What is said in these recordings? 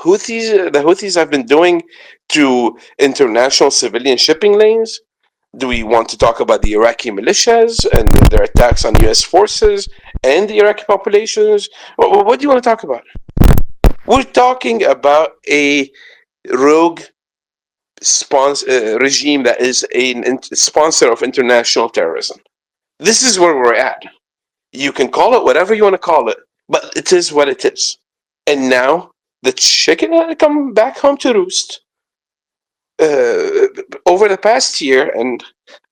Houthis have been doing to international civilian shipping lanes? Do we want to talk about the Iraqi militias and their attacks on U.S. forces and the Iraqi populations? What do you want to talk about? We're talking about a rogue regime that is a sponsor of international terrorism. This is where we're at. You can call it whatever you want to call it, but it is what it is. And now the chicken had to come back home to roost. Over the past year, and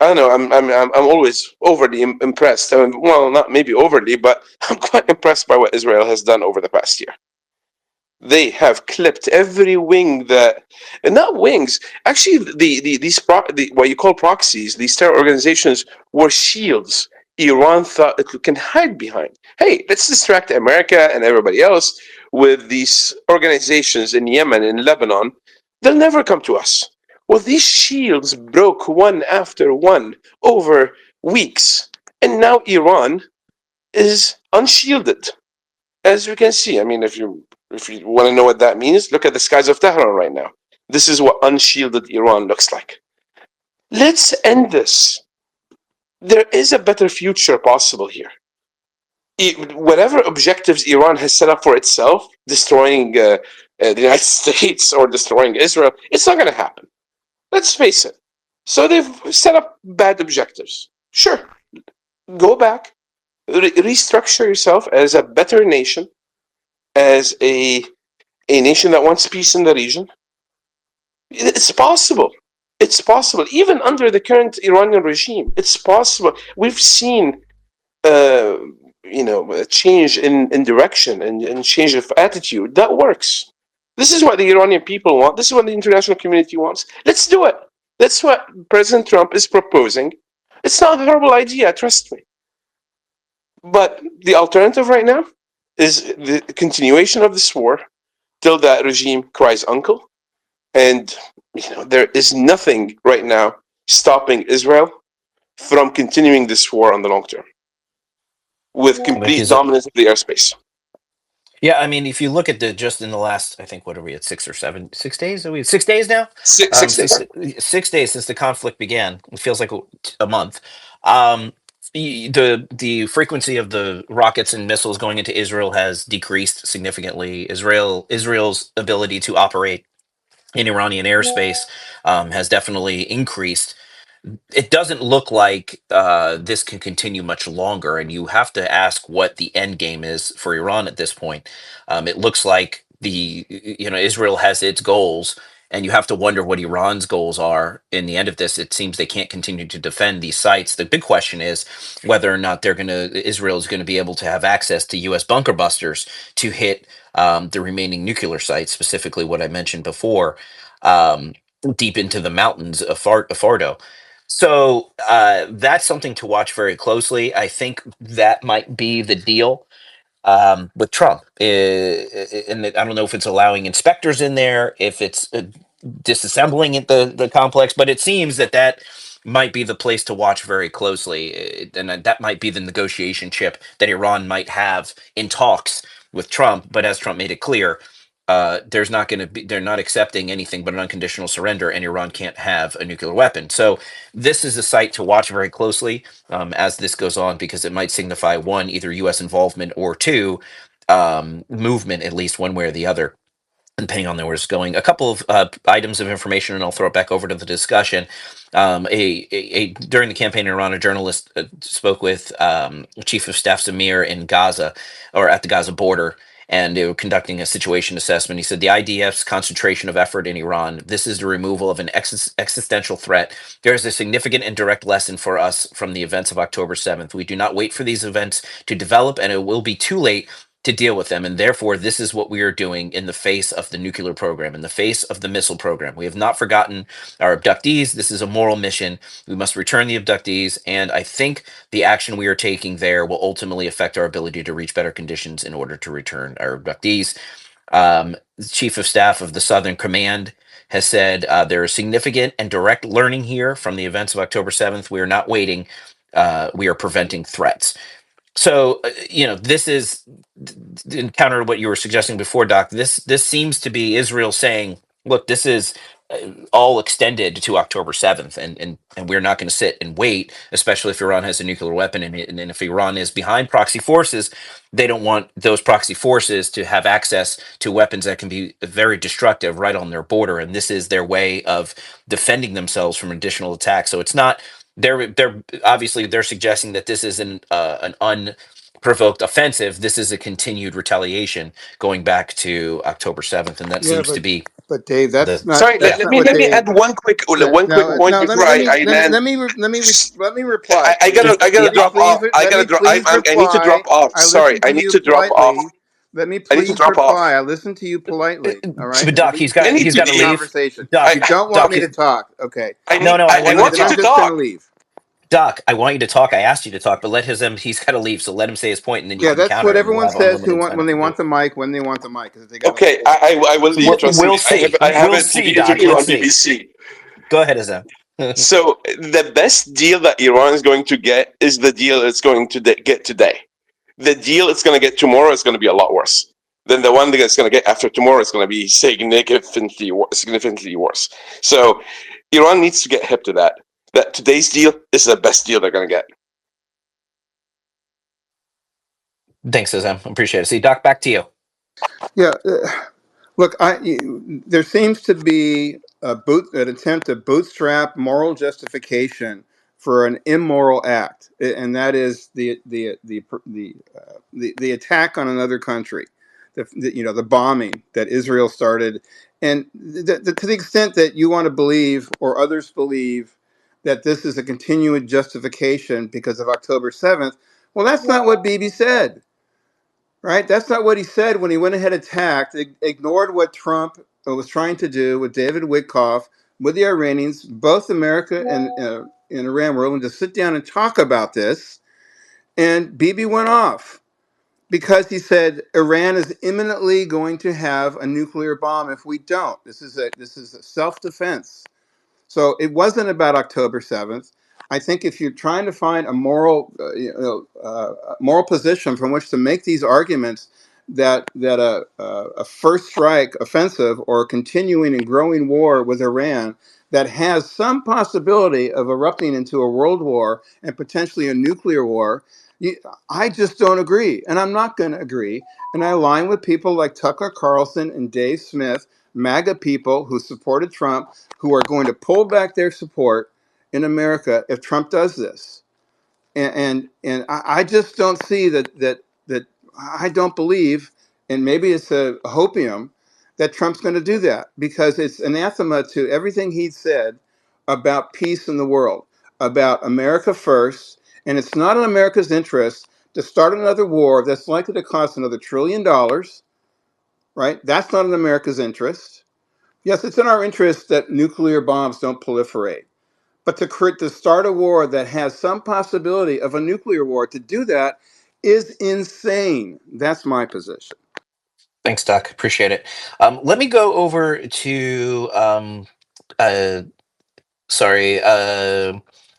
I don't know, I'm always overly impressed. I mean, well, not maybe overly, but I'm quite impressed by what Israel has done over the past year. They have clipped every wing that, and not wings. Actually, what you call proxies, these terror organizations, were shields. Iran thought it can hide behind. Hey, let's distract America and everybody else with these organizations in Yemen and Lebanon. They'll never come to us. Well, these shields broke one after one over weeks, and now Iran is unshielded, as you can see. I mean, if you want to know what that means, look at the skies of Tehran right now. This is what unshielded Iran looks like. Let's end this. There is a better future possible here. Whatever objectives Iran has set up for itself, destroying the United States or destroying Israel, it's not going to happen. Let's face it. So they've set up bad objectives. Sure, go back, restructure yourself as a better nation, as a nation that wants peace in the region. It's possible. It's possible. Even under the current Iranian regime, it's possible. We've seen, a change in direction and change of attitude. That works. This is what the Iranian people want. This is what the international community wants. Let's do it. That's what President Trump is proposing. It's not a horrible idea, trust me. But the alternative right now is the continuation of this war till that regime cries uncle. And there is nothing right now stopping Israel from continuing this war on the long term with complete dominance of the airspace. Yeah, I mean, if you look at just in the last, I think, what are we at, 6 days? Are we at 6 days now? Six days. 6 days since the conflict began. It feels like a month. Um, the frequency of the rockets and missiles going into Israel has decreased significantly. Israel's ability to operate in Iranian airspace has definitely increased. It doesn't look like this can continue much longer, and you have to ask what the end game is for Iran at this point. It looks like Israel has its goals, and you have to wonder what Iran's goals are in the end of this. It seems they can't continue to defend these sites. The big question is whether or not Israel is going to be able to have access to U.S. bunker busters to hit the remaining nuclear sites, specifically what I mentioned before, um, deep into the mountains of Fardo. So that's something to watch very closely. I think that might be the deal with Trump. And I don't know if it's allowing inspectors in there, if it's disassembling the complex, but it seems that might be the place to watch very closely. And that might be the negotiation chip that Iran might have in talks with Trump. But as Trump made it clear, they're not accepting anything but an unconditional surrender, and Iran can't have a nuclear weapon. So this is a site to watch very closely as this goes on, because it might signify one, either U.S. involvement, or two, movement, at least one way or the other, depending on where it's going. A couple of items of information, and I'll throw it back over to the discussion. During the campaign in Iran, a journalist spoke with Chief of Staff Zamir in Gaza, or at the Gaza border, and they were conducting a situation assessment. He said the IDF's concentration of effort in Iran, this is the removal of an existential threat. There is a significant and direct lesson for us from the events of October 7th. We do not wait for these events to develop, and it will be too late to deal with them. And therefore, this is what we are doing in the face of the nuclear program, in the face of the missile program. We have not forgotten our abductees. This is a moral mission. We must return the abductees. And I think the action we are taking there will ultimately affect our ability to reach better conditions in order to return our abductees. The Chief of Staff of the Southern Command has said there is significant and direct learning here from the events of October 7th. We are not waiting. We are preventing threats. So this is counter to what you were suggesting before, Doc. This seems to be Israel saying, look, this is all extended to October 7th, and we're not going to sit and wait, especially if Iran has a nuclear weapon, and if Iran is behind proxy forces, they don't want those proxy forces to have access to weapons that can be very destructive right on their border, and this is their way of defending themselves from additional attacks. So it's not, they're obviously they're suggesting that this isn't an unprovoked offensive. This is a continued retaliation going back to October 7th, and that Yeah, seems to be but Dave, the Sorry, yeah. what let me Dave. add one quick No, point no. before I land. Let me reply, please. I Yeah, gotta drop off. I Let gotta me drop. please I need to drop reply. off. I Sorry, listened to I need you to drop off. politely. Let me I need to please drop off. reply. I listened to you politely. All right, but and Doc, we he's can got I need he's to. got continue to the leave. conversation. Doc, You don't want Doc, me to talk, okay? no, no, I I want you to want you Then I'm to talk. just going to talk. leave. Doc, I want you to talk. I asked you to talk, but let him. He's got to leave, so let him say his point, and then you Yeah, can that's counter, what and we'll everyone have says who unlimited want time when they to do want it. the mic. When they want the mic, because they got to Okay, hold. I will leave. So Trust me. We'll see. I have We'll a see, TV Doc. interview We'll on see. BBC. Go ahead, Azam. So the best deal that Iran is going to get is the deal it's going to get today. The deal it's going to get tomorrow is going to be a lot worse than the one that it's going to get after tomorrow. It's going to be significantly worse. So Iran needs to get hip to that. That today's deal is the best deal they're going to get. Thanks, Azam. Appreciate it. See, Doc, back to you. Yeah, look, there seems to be an attempt to bootstrap moral justification for an immoral act, and that is the attack on another country, the bombing that Israel started, and to the extent that you want to believe or others believe that this is a continuing justification because of October 7th, well, that's not what Bibi said. Right? That's not what he said when he went ahead and attacked, ignored what Trump was trying to do with David Witkoff, with the Iranians. Both America and Iran were willing to sit down and talk about this. And Bibi went off because he said Iran is imminently going to have a nuclear bomb if we don't. This is a self-defense. So it wasn't about October 7th. I think if you're trying to find a moral position from which to make these arguments that a first strike offensive or a continuing and growing war with Iran that has some possibility of erupting into a world war and potentially a nuclear war, you, I just don't agree, and I'm not going to agree. And I align with people like Tucker Carlson and Dave Smith, MAGA people who supported Trump, who are going to pull back their support in America if Trump does this. And I just don't see that I don't believe, and maybe it's a hopium that Trump's going to do that because it's anathema to everything he said about peace in the world, about America first, and it's not in America's interest to start another war that's likely to cost another $1 trillion. Right? That's not in America's interest. Yes, it's in our interest that nuclear bombs don't proliferate. But to start a war that has some possibility of a nuclear war, to do that is insane. That's my position. Thanks, Doc. Appreciate it. Let me go over to uh, sorry,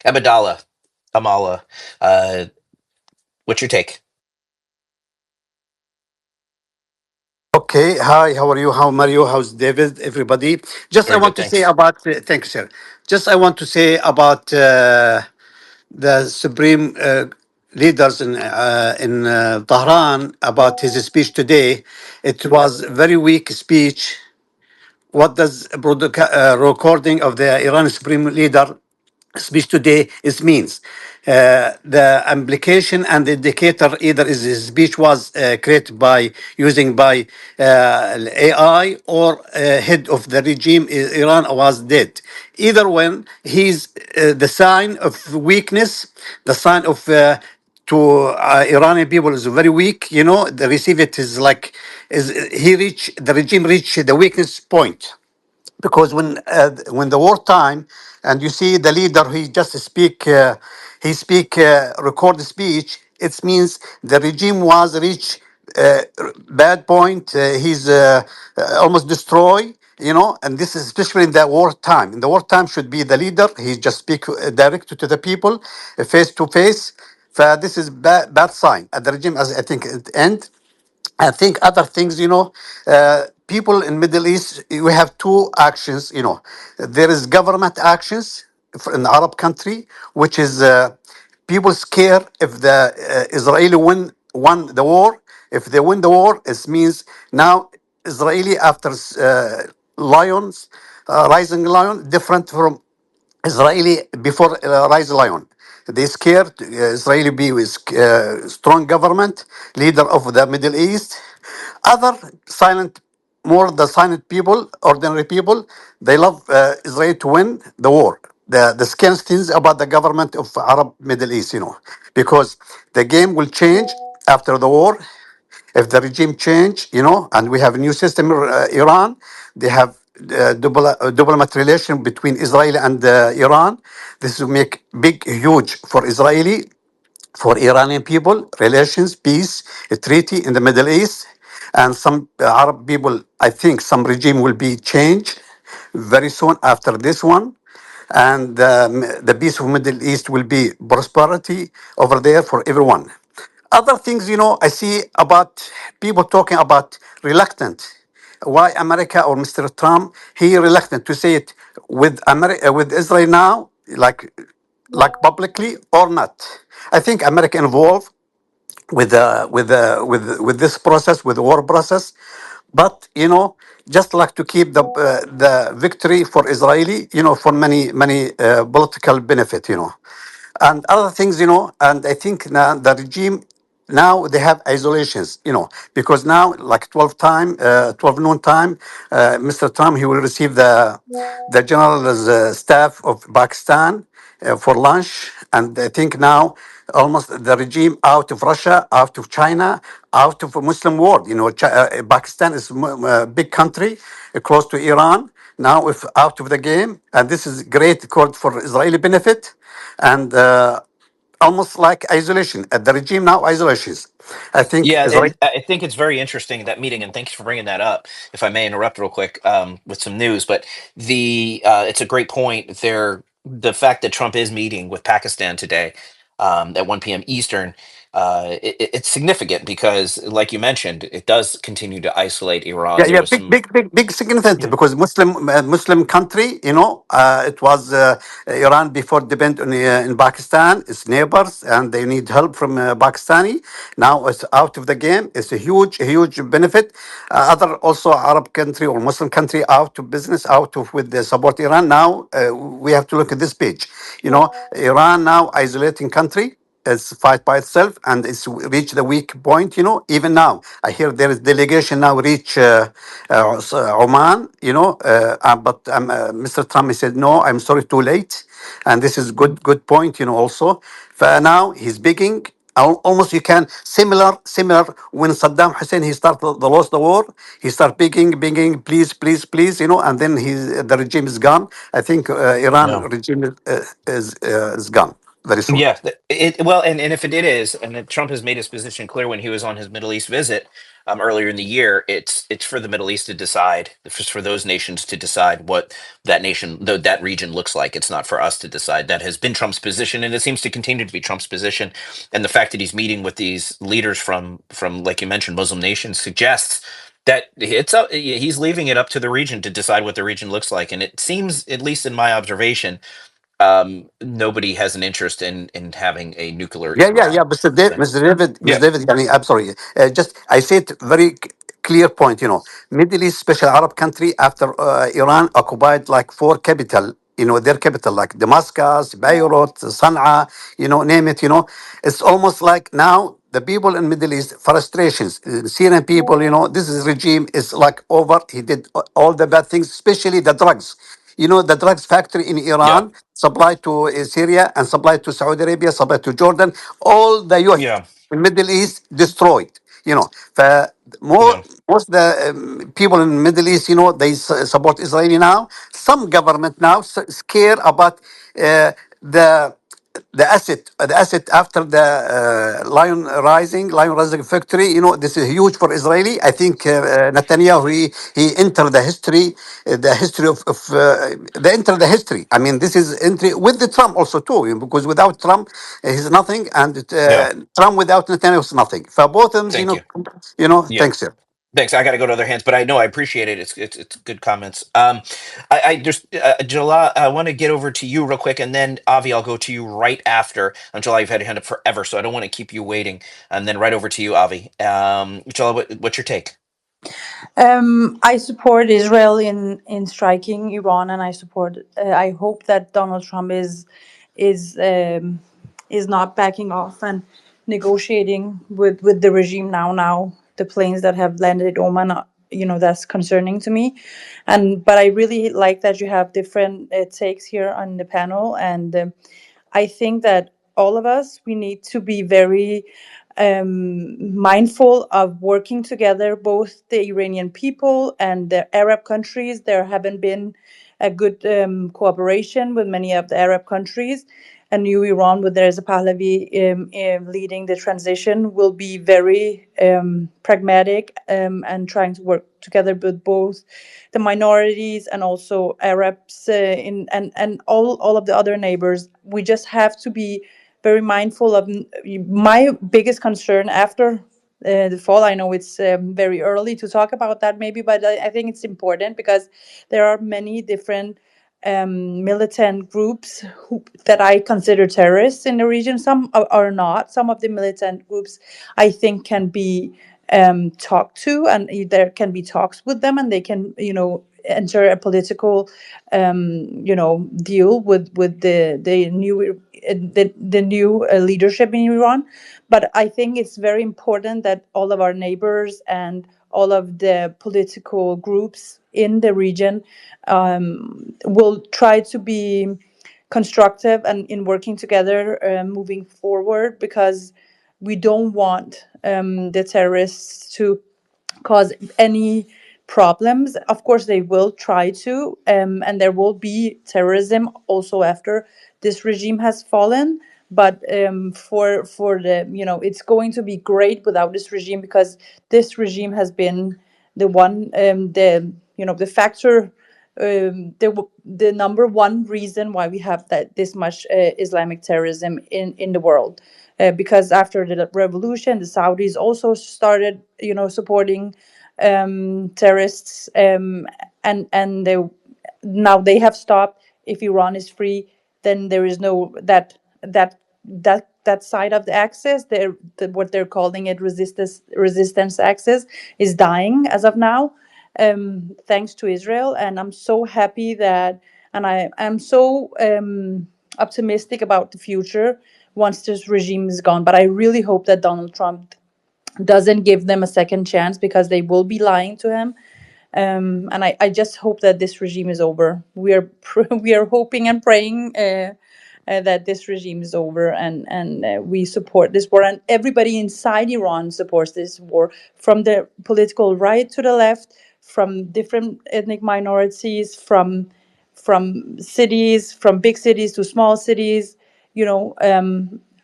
Abdallah, Amala. Uh, what's your take? Okay, hi, how are you? How Mario? How's David? Everybody. Just I Very want good. to say Thanks. about, thank you, sir. Just I want to say about the supreme leaders in Tehran about his speech today. It was a very weak speech. What does recording of the Iran supreme leader speech today is means? The implication and the indicator either is his speech was created by using by AI or head of the regime Iran was dead. Either when he's the sign of weakness, the sign of to Iranian people is very weak. You know, the receive it is like is he reach the regime reach the weakness point because when the wartime and you see the leader he just speak record speech, it means the regime was reach bad point, he's almost destroy, you know. And this is especially in the wartime. In the wartime should be the leader, he just speak direct to the people, face to face, This is bad sign. The regime, as I think, it end. I think other things, people in Middle East, we have two actions. There is government actions in the Arab country, which is people scare if the Israeli won the war. If they win the war, it means now Israeli after lions, rising lion, different from Israeli before Rise Lion. They scared Israeli be with strong government, leader of the Middle East. Other silent, more the silent people, ordinary people, they love Israel to win the war. The scary things about the government of Arab Middle East, because the game will change after the war if the regime change, and we have a new system, Iran, they have diplomatic relation between Israel and Iran. This will make big, huge for Israeli, for Iranian people, relations, peace, a treaty in the Middle East. And some Arab people, I think some regime will be changed very soon after this one. And the peace of Middle East will be prosperity over there for everyone. Other things, I see about people talking about reluctant. Why America or Mr. Trump, he reluctant to say it with America, with Israel now, like publicly or not. I think America involved with this process, with the war process, but just like to keep the victory for Israeli, for many political benefit, and other things, and I think now the regime now they have isolations, because now like 12 noon time, Mr. Trump he will receive the general staff of Pakistan for lunch, and I think now almost the regime out of Russia, out of China, out of the Muslim world. Pakistan is a big country close to Iran. Now, if out of the game, and this is great for Israeli benefit, and almost like isolation. The regime now isolations. I think Yeah, Israel. and I think it's very interesting that meeting, and thanks for bringing that up. If I may interrupt real quick with some news, but it's a great point there. The fact that Trump is meeting with Pakistan today at 1 p.m. Eastern, it's significant because, like you mentioned, it does continue to isolate Iran. Yeah, There yeah, was some, big significant yeah, because Muslim country, it was Iran before depend on in Pakistan, its neighbors, and they need help from Pakistani. Now it's out of the game. It's a huge benefit. Other also Arab country or Muslim country out of business, out of with the support Iran. Now we have to look at this page. Iran now isolating country. It's fight by itself and it's reached the weak point. Even now I hear there is delegation now reach Oman. But Mr. Trump he said no, I'm sorry, too late. And this is good point. Also for now he's begging. Almost you can similar when Saddam Hussein he started the lost the war, he start begging, please, and then the regime is gone. I think Iran no. regime is gone very soon. Yeah, well, and if it is, and that Trump has made his position clear when he was on his Middle East visit earlier in the year, it's for the Middle East to decide, it's for those nations to decide what that nation, though that region looks like. It's not for us to decide. That has been Trump's position, and it seems to continue to be Trump's position. And the fact that he's meeting with these leaders from like you mentioned, Muslim nations suggests that he's leaving it up to the region to decide what the region looks like. And it seems, at least in my observation, nobody has an interest in having a nuclear Yeah, Iran. Mr. Yeah, David, I mean, I'm sorry. Just I said very clear point. Middle East, special Arab country after Iran occupied like four capital. Their capital like Damascus, Beirut, Sana'a. Name it. It's almost like now the people in Middle East frustrations. Syrian people. This is regime is like over. He did all the bad things, especially the drugs. The drugs factory in yeah, Iran supply to Syria and supply to Saudi Arabia, supply to Jordan. All the youth yeah, in Middle East destroyed. More yeah, most the people in Middle East, they support Israeli now. Some government now scared about the the asset after the lion rising victory. This is huge for Israeli. I think Netanyahu, he entered the history, the history the history. I mean, this is entry with the Trump also too, because without Trump, he's nothing, and Yeah. Trump without Netanyahu is nothing. For both of them, Thank you. Yeah. thanks, sir. Thanks. I got to go to other hands, but I know I appreciate it. It's good comments. I just Jalal, I want to get over to you real quick, and then Avi, I'll go to you right after. Jalal, you've had your hand up forever, so I don't want to keep you waiting. And then right over to you, Avi. Jalal, what's your take? I support Israel in striking Iran, and I support. I hope that Donald Trump is um, is not backing off and negotiating with the regime now. Now the planes that have landed at Oman, that's concerning to me, but I really like that you have different takes here on the panel, and I think that all of us, we need to be very mindful of working together, both the Iranian people and the Arab countries. There haven't been a good cooperation with many of the Arab countries. And new Iran, with Reza Pahlavi leading the transition, will be very pragmatic and trying to work together with both the minorities and also Arabs and all of the other neighbors. We just have to be very mindful of my biggest concern after the fall. I know it's very early to talk about that, maybe, but I think it's important because there are many different militant groups that I consider terrorists in the region. Some are not. Some of the militant groups I think can be talked to, and there can be talks with them, and they can, enter a political, deal with the new the new leadership in Iran. But I think it's very important that all of our neighbors and all of the political groups in the region will try to be constructive and in working together moving forward, because we don't want the terrorists to cause any problems. Of course, they will try to, and there will be terrorism also after this regime has fallen. But for the, it's going to be great without this regime, because this regime has been the one, the factor, the number one reason why we have that this much Islamic terrorism in the world. Because after the revolution, the Saudis also started, supporting terrorists, and now they have stopped. If Iran is free, then there is no that side of the axis. What they're calling it, resistance axis, is dying as of now, thanks to Israel. And I'm so happy that, and I am so optimistic about the future once this regime is gone. But I really hope that Donald Trump doesn't give them a second chance, because they will be lying to him. And I just hope that this regime is over. We are we are hoping and praying that this regime is over, and we support this war. And everybody inside Iran supports this war, from the political right to the left, from different ethnic minorities, from cities, from big cities to small cities. You know,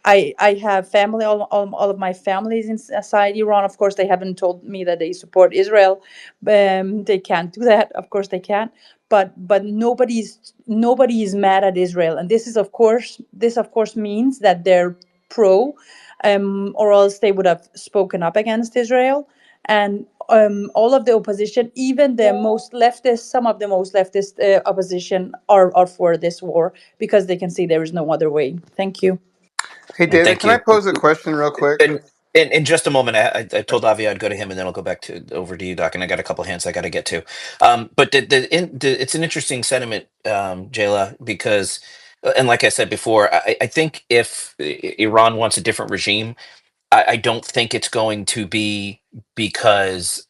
I have family. All of my families inside Iran. Of course, they haven't told me that they support Israel. They can't do that. Of course, they can't. But nobody is mad at Israel, and this of course means that they're pro, or else they would have spoken up against Israel. And all of the opposition, even the most leftist, some of the most leftist opposition are for this war, because they can see there is no other way. Thank you. Hey, And David, thank can I you. pose a question real quick? And in just a moment, I told Avi I'd go to him, and then I'll go back to over to you, Doc. And I got a couple hands I got to get to. But it's an interesting sentiment, Jayla, because, and like I said before, I think if Iran wants a different regime, I don't think it's going to be because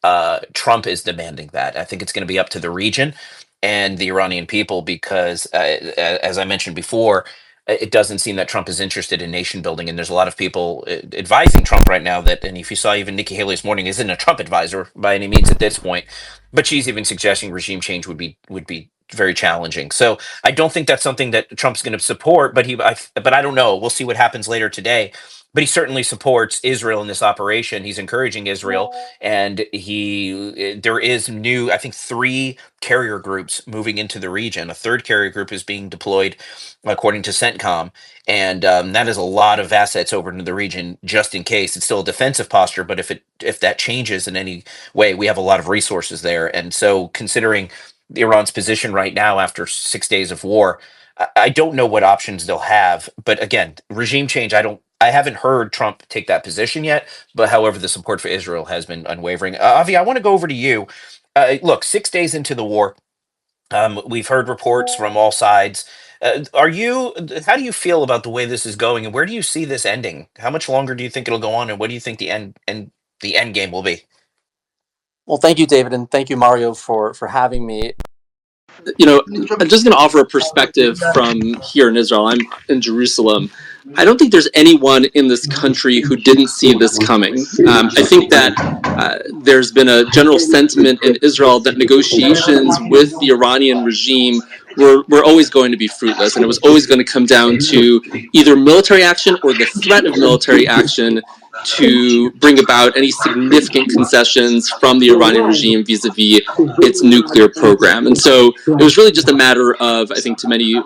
Trump is demanding that. I think it's going to be up to the region and the Iranian people, because, as I mentioned before, it doesn't seem that Trump is interested in nation building. And there's a lot of people advising Trump right now that, and if you saw even Nikki Haley this morning, isn't a Trump advisor by any means at this point, but she's even suggesting regime change would be very challenging. So I don't think that's something that Trump's going to support. But I don't know. We'll see what happens later today. But he certainly supports Israel in this operation. He's encouraging Israel, and there is new, I think, 3 carrier groups moving into the region. A third carrier group is being deployed, according to CENTCOM, and that is a lot of assets over into the region just in case. It's still a defensive posture, but if that changes in any way, we have a lot of resources there. And so, considering Iran's position right now after 6 days of war, I don't know what options they'll have. But again, regime change, I haven't heard Trump take that position yet. But however, the support for Israel has been unwavering. Avi, I want to go over to you. Look, 6 days into the war, we've heard reports from all sides. How do you feel about the way this is going, and where do you see this ending? How much longer do you think it'll go on, and what do you think the end game will be? Well, thank you, David, and thank you, Mario, for having me. I'm just going to offer a perspective from here in Israel. I'm in Jerusalem. I don't think there's anyone in this country who didn't see this coming. I think that there's been a general sentiment in Israel that negotiations with the Iranian regime were always going to be fruitless, and it was always going to come down to either military action or the threat of military action to bring about any significant concessions from the Iranian regime vis-a-vis its nuclear program. And so it was really just a matter of, I think to many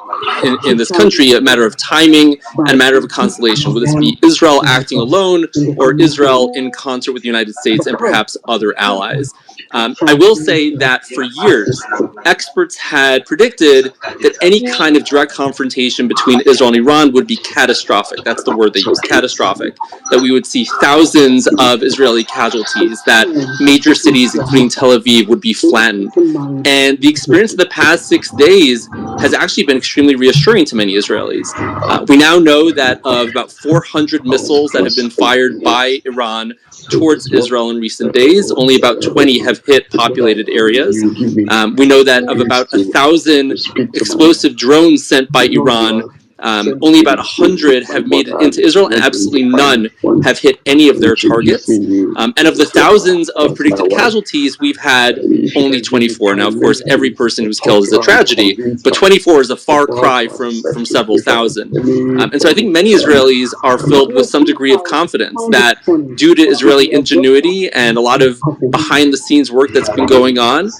in this country, a matter of timing and a matter of a constellation. Would this be Israel acting alone or Israel in concert with the United States and perhaps other allies? I will say that for years, experts had predicted that any kind of direct confrontation between Israel and Iran would be catastrophic. That's the word they use, catastrophic. That we would see thousands of Israeli casualties, that major cities, including Tel Aviv, would be flattened. And the experience of the past 6 days has actually been extremely reassuring to many Israelis. We now know that of about 400 missiles that have been fired by Iran towards Israel in recent days, only about 20 have hit populated areas. We know that of about 1,000 explosive drones sent by Iran, only about 100 have made it into Israel, and absolutely none have hit any of their targets. And of the thousands of predicted casualties, we've had only 24. Now, of course, every person who's killed is a tragedy, but 24 is a far cry from several thousand. And so I think many Israelis are filled with some degree of confidence that due to Israeli ingenuity and a lot of behind-the-scenes work that's been going on,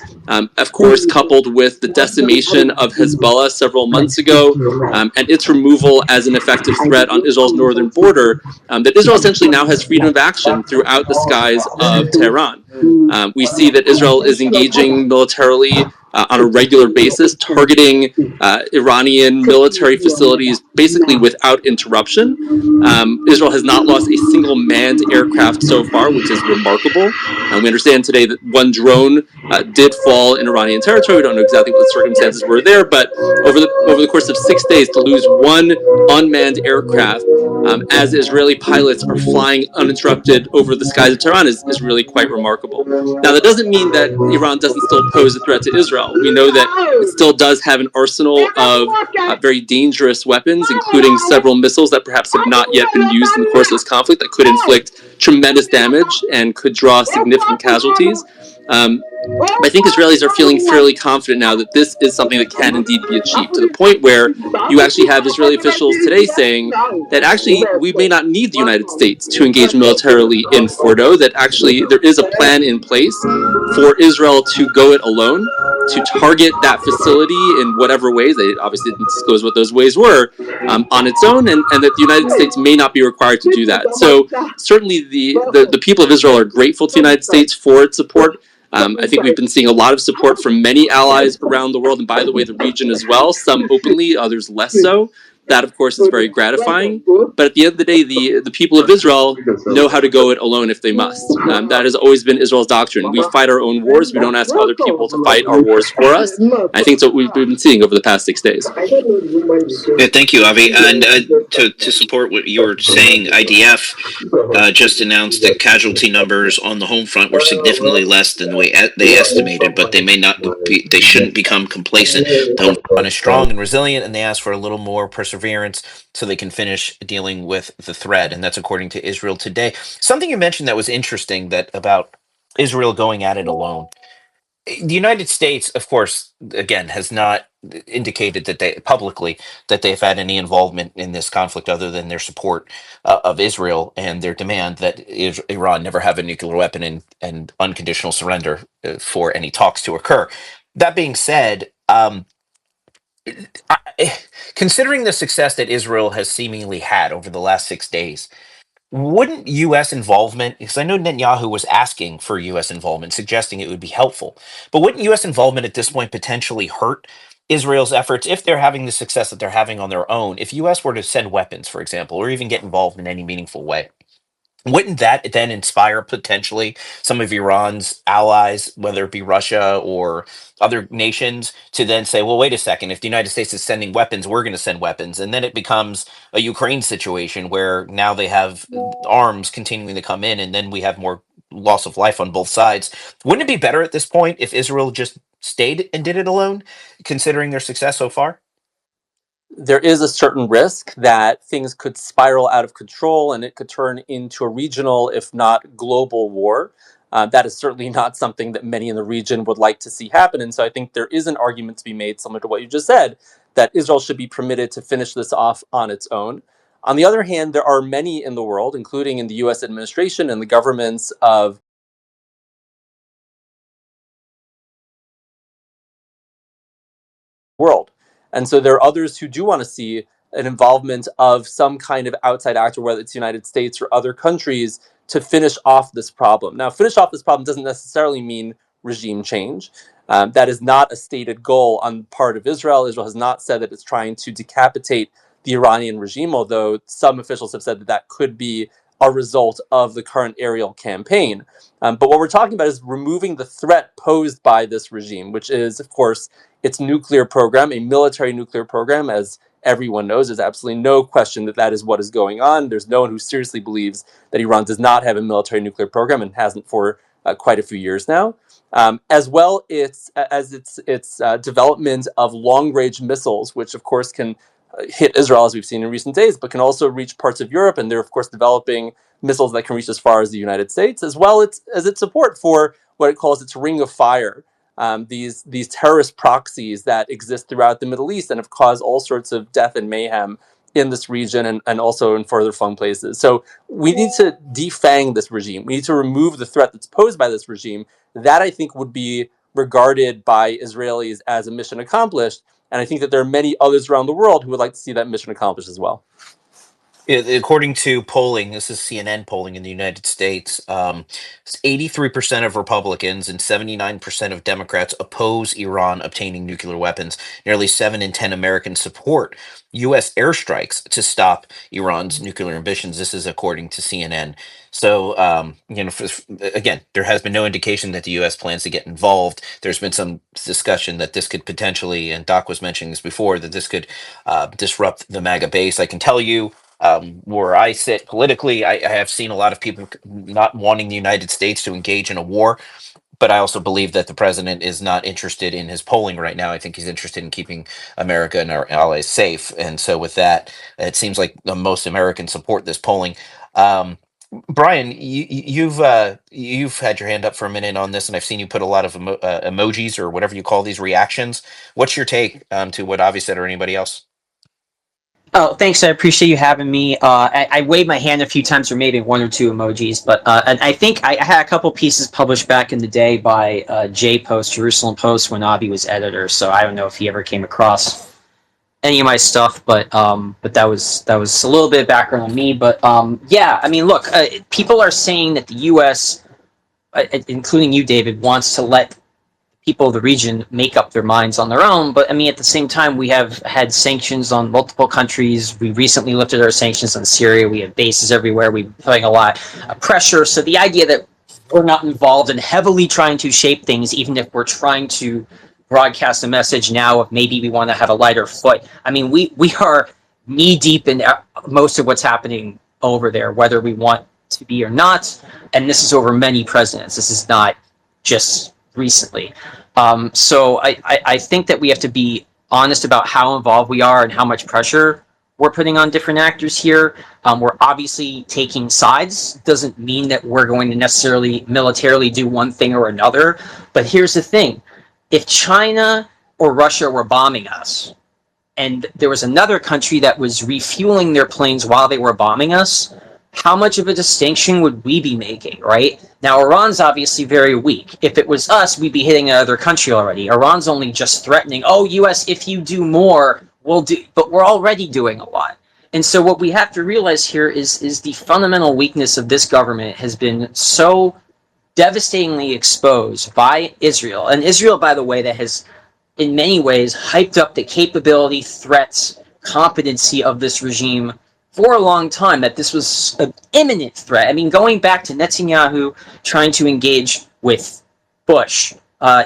of course, coupled with the decimation of Hezbollah several months ago, and its removal as an effective threat on Israel's northern border, that Israel essentially now has freedom of action throughout the skies of Tehran. We see that Israel is engaging militarily on a regular basis, targeting Iranian military facilities basically without interruption. Israel has not lost a single manned aircraft so far, which is remarkable. We understand today that one drone did fall in Iranian territory. We don't know exactly what the circumstances were there, but over the course of 6 days, to lose one unmanned aircraft as Israeli pilots are flying uninterrupted over the skies of Tehran is really quite remarkable. Now, that doesn't mean that Iran doesn't still pose a threat to Israel. We know that it still does have an arsenal of very dangerous weapons, including several missiles that perhaps have not yet been used in the course of this conflict that could inflict tremendous damage and could draw significant casualties. I think Israelis are feeling fairly confident now that this is something that can indeed be achieved, to the point where you actually have Israeli officials today saying that actually we may not need the United States to engage militarily in Fordo, that actually there is a plan in place for Israel to go it alone, to target that facility in whatever ways, they obviously didn't disclose what those ways were, on its own, and that the United States may not be required to do that. So certainly the people of Israel are grateful to the United States for its support. I think we've been seeing a lot of support from many allies around the world, and by the way, the region as well, some openly, others less so. That, of course, is very gratifying. But at the end of the day, the people of Israel know how to go it alone if they must. That has always been Israel's doctrine. We fight our own wars. We don't ask other people to fight our wars for us. I think that's what we've been seeing over the past 6 days. Yeah, thank you, Avi. And to support what you were saying, IDF just announced that casualty numbers on the home front were significantly less than the way they estimated, but they shouldn't become complacent. The home front is strong and resilient, and they ask for a little more perseverance so they can finish dealing with the threat. And that's according to Israel Today. Something you mentioned that was interesting, that about Israel going at it alone. The United States, of course, again, has not indicated that they publicly that they've had any involvement in this conflict other than their support of Israel and their demand that Iran never have a nuclear weapon and unconditional surrender for any talks to occur. That being said, considering the success that Israel has seemingly had over the last 6 days, wouldn't U.S. involvement, because I know Netanyahu was asking for U.S. involvement, suggesting it would be helpful, but wouldn't U.S. involvement at this point potentially hurt Israel's efforts if they're having the success that they're having on their own? If U.S. were to send weapons, for example, or even get involved in any meaningful way, wouldn't that then inspire potentially some of Iran's allies, whether it be Russia or other nations, to then say, well, wait a second, if the United States is sending weapons, we're going to send weapons. And then it becomes a Ukraine situation where now they have arms continuing to come in, and then we have more loss of life on both sides. Wouldn't it be better at this point if Israel just stayed and did it alone, considering their success so far? There is a certain risk that things could spiral out of control and it could turn into a regional, if not global, war. That is certainly not something that many in the region would like to see happen. And so I think there is an argument to be made, similar to what you just said, that Israel should be permitted to finish this off on its own. On the other hand, there are many in the world, including in the US administration and the governments of world. And so there are others who do want to see an involvement of some kind of outside actor, whether it's the United States or other countries, to finish off this problem. Now, finish off this problem doesn't necessarily mean regime change. That is not a stated goal on the part of Israel. Israel has not said that it's trying to decapitate the Iranian regime, although some officials have said that that could be a result of the current aerial campaign. But what we're talking about is removing the threat posed by this regime, which is, of course, its nuclear program, a military nuclear program. As everyone knows, there's absolutely no question that that is what is going on. There's no one who seriously believes that Iran does not have a military nuclear program and hasn't for quite a few years now. As well, its development of long-range missiles, which of course can hit Israel, as we've seen in recent days, but can also reach parts of Europe. And they're, of course, developing missiles that can reach as far as the United States, as well as its support for what it calls its Ring of Fire, these terrorist proxies that exist throughout the Middle East and have caused all sorts of death and mayhem in this region and also in further flung places. So we need to defang this regime. We need to remove the threat that's posed by this regime. That, I think, would be regarded by Israelis as a mission accomplished. And I think that there are many others around the world who would like to see that mission accomplished as well. According to polling, this is CNN polling in the United States, 83% of Republicans and 79% of Democrats oppose Iran obtaining nuclear weapons. Nearly 7 in 10 Americans support U.S. airstrikes to stop Iran's nuclear ambitions. This is according to CNN. So, again, there has been no indication that the U.S. plans to get involved. There's been some discussion that this could potentially, and Doc was mentioning this before, that this could disrupt the MAGA base. I can tell you, where I sit politically, I have seen a lot of people not wanting the United States to engage in a war, but I also believe that the president is not interested in his polling right now. I think he's interested in keeping America and our allies safe. And so, with that, it seems like most Americans support this polling. Brian, you've had your hand up for a minute on this, and I've seen you put a lot of emojis or whatever you call these reactions. What's your take to what Avi said or anybody else? Oh, thanks. I appreciate you having me. I waved my hand a few times, or maybe 1 or 2 emojis, but and I think I had a couple pieces published back in the day by JPost, Jerusalem Post, when Avi was editor. So I don't know if he ever came across any of my stuff, but that was a little bit of background on me. But yeah, I mean, look, people are saying that the U.S., including you, David, wants to let people of the region make up their minds on their own. But I mean, at the same time, we have had sanctions on multiple countries. We recently lifted our sanctions on Syria. We have bases everywhere. We're putting a lot of pressure. So the idea that we're not involved in heavily trying to shape things, even if we're trying to broadcast a message now of maybe we want to have a lighter foot. I mean, we are knee deep in most of what's happening over there, whether we want to be or not. And this is over many presidents. This is not just recently. So I think that we have to be honest about how involved we are and how much pressure we're putting on different actors here. We're obviously taking sides. Doesn't mean that we're going to necessarily militarily do one thing or another. But here's the thing. If China or Russia were bombing us, and there was another country that was refueling their planes while they were bombing us, how much of a distinction would we be making, right? Now, Iran's obviously very weak. If it was us, we'd be hitting another country already. Iran's only just threatening, oh, US, if you do more, we'll do, but we're already doing a lot. And so what we have to realize here is the fundamental weakness of this government has been so devastatingly exposed by Israel. And Israel, by the way, that has in many ways hyped up the capability, threats, competency of this regime for a long time, that this was an imminent threat. I mean, going back to Netanyahu trying to engage with Bush,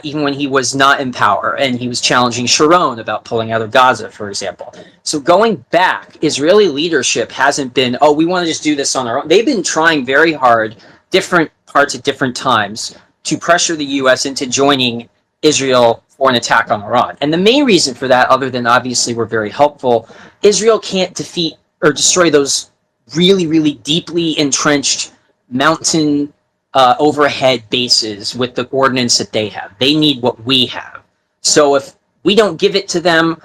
even when he was not in power, and he was challenging Sharon about pulling out of Gaza, for example. So going back, Israeli leadership hasn't been, oh, we want to just do this on our own. They've been trying very hard, different parts at different times, to pressure the U.S. into joining Israel for an attack on Iran. And the main reason for that, other than obviously we're very helpful, Israel can't defeat or destroy those really, really deeply entrenched mountain overhead bases with the ordnance that they have. They need what we have. So if we don't give it to them,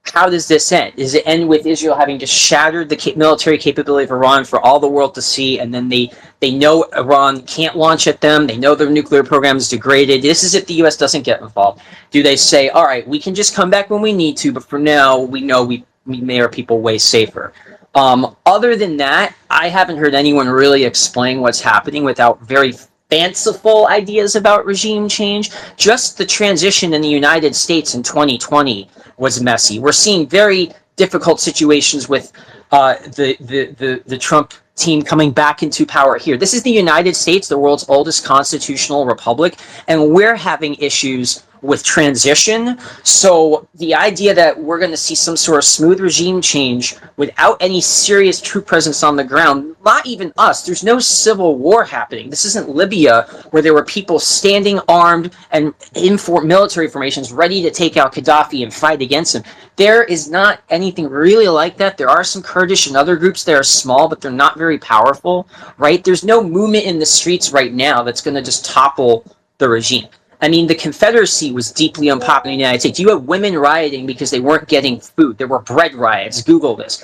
how does this end? Does it end with Israel having just shattered the military capability of Iran for all the world to see, and then they know Iran can't launch at them, they know their nuclear program is degraded? This is if the U.S. doesn't get involved. Do they say, all right, we can just come back when we need to, but for now, we know we made our people way safer? Other than that, I haven't heard anyone really explain what's happening without very fanciful ideas about regime change. Just the transition in the United States in 2020 was messy. We're seeing very difficult situations with the Trump team coming back into power here. This is the United States, the world's oldest constitutional republic, and we're having issues with transition. So the idea that we're going to see some sort of smooth regime change without any serious troop presence on the ground, not even us, there's no civil war happening. This isn't Libya, where there were people standing armed and in military formations ready to take out Gaddafi and fight against him. There is not anything really like that. There are some Kurdish and other groups that are small, but they're not very powerful, right? There's no movement in the streets right now that's going to just topple the regime. I mean, the Confederacy was deeply unpopular in the United States. You had women rioting because they weren't getting food. There were bread riots. Google this.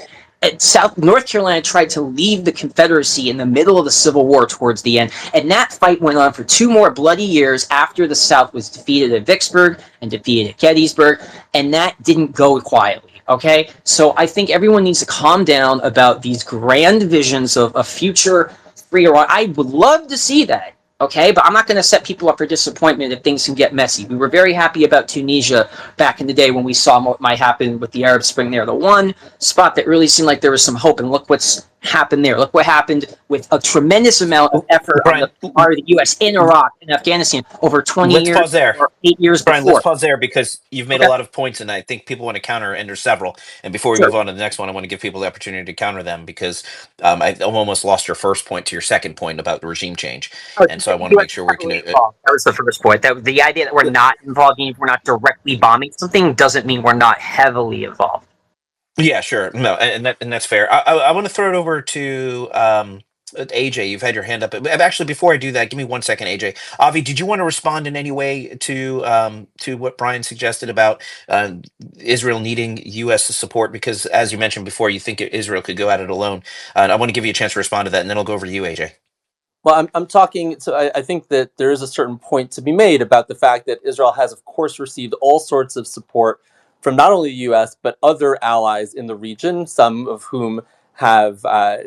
North Carolina tried to leave the Confederacy in the middle of the Civil War towards the end, and that fight went on for 2 more bloody years after the South was defeated at Vicksburg and defeated at Gettysburg, and that didn't go quietly. Okay, so I think everyone needs to calm down about these grand visions of a future free Iran. I would love to see that. Okay, but I'm not going to set people up for disappointment if things can get messy. We were very happy about Tunisia back in the day when we saw what might happen with the Arab Spring there. The one spot that really seemed like there was some hope, and look what's happened there. Look what happened with a tremendous amount of effort on the part of the U.S. in Iraq and Afghanistan over 20 years. Let's pause there. Or 8 years Brian, before. let's pause there because you've made a lot of points, and I think people want to counter, and there's several. And before we move on to the next one, I want to give people the opportunity to counter them because I almost lost your first point to your second point about the regime change. And so I want to make sure we can. That was the first point. That the idea that we're not involved, even if we're not directly bombing something, doesn't mean we're not heavily involved. Yeah, sure. No, and that's fair. I want to throw it over to AJ. You've had your hand up. Actually, before I do that, give me 1 second, AJ. Avi, did you want to respond in any way to what Brian suggested about Israel needing U.S. support? Because as you mentioned before, you think Israel could go at it alone. And I want to give you a chance to respond to that, and then I'll go over to you, AJ. Well, I'm talking, so I think that there is a certain point to be made about the fact that Israel has, of course, received all sorts of support from not only the U.S., but other allies in the region, some of whom have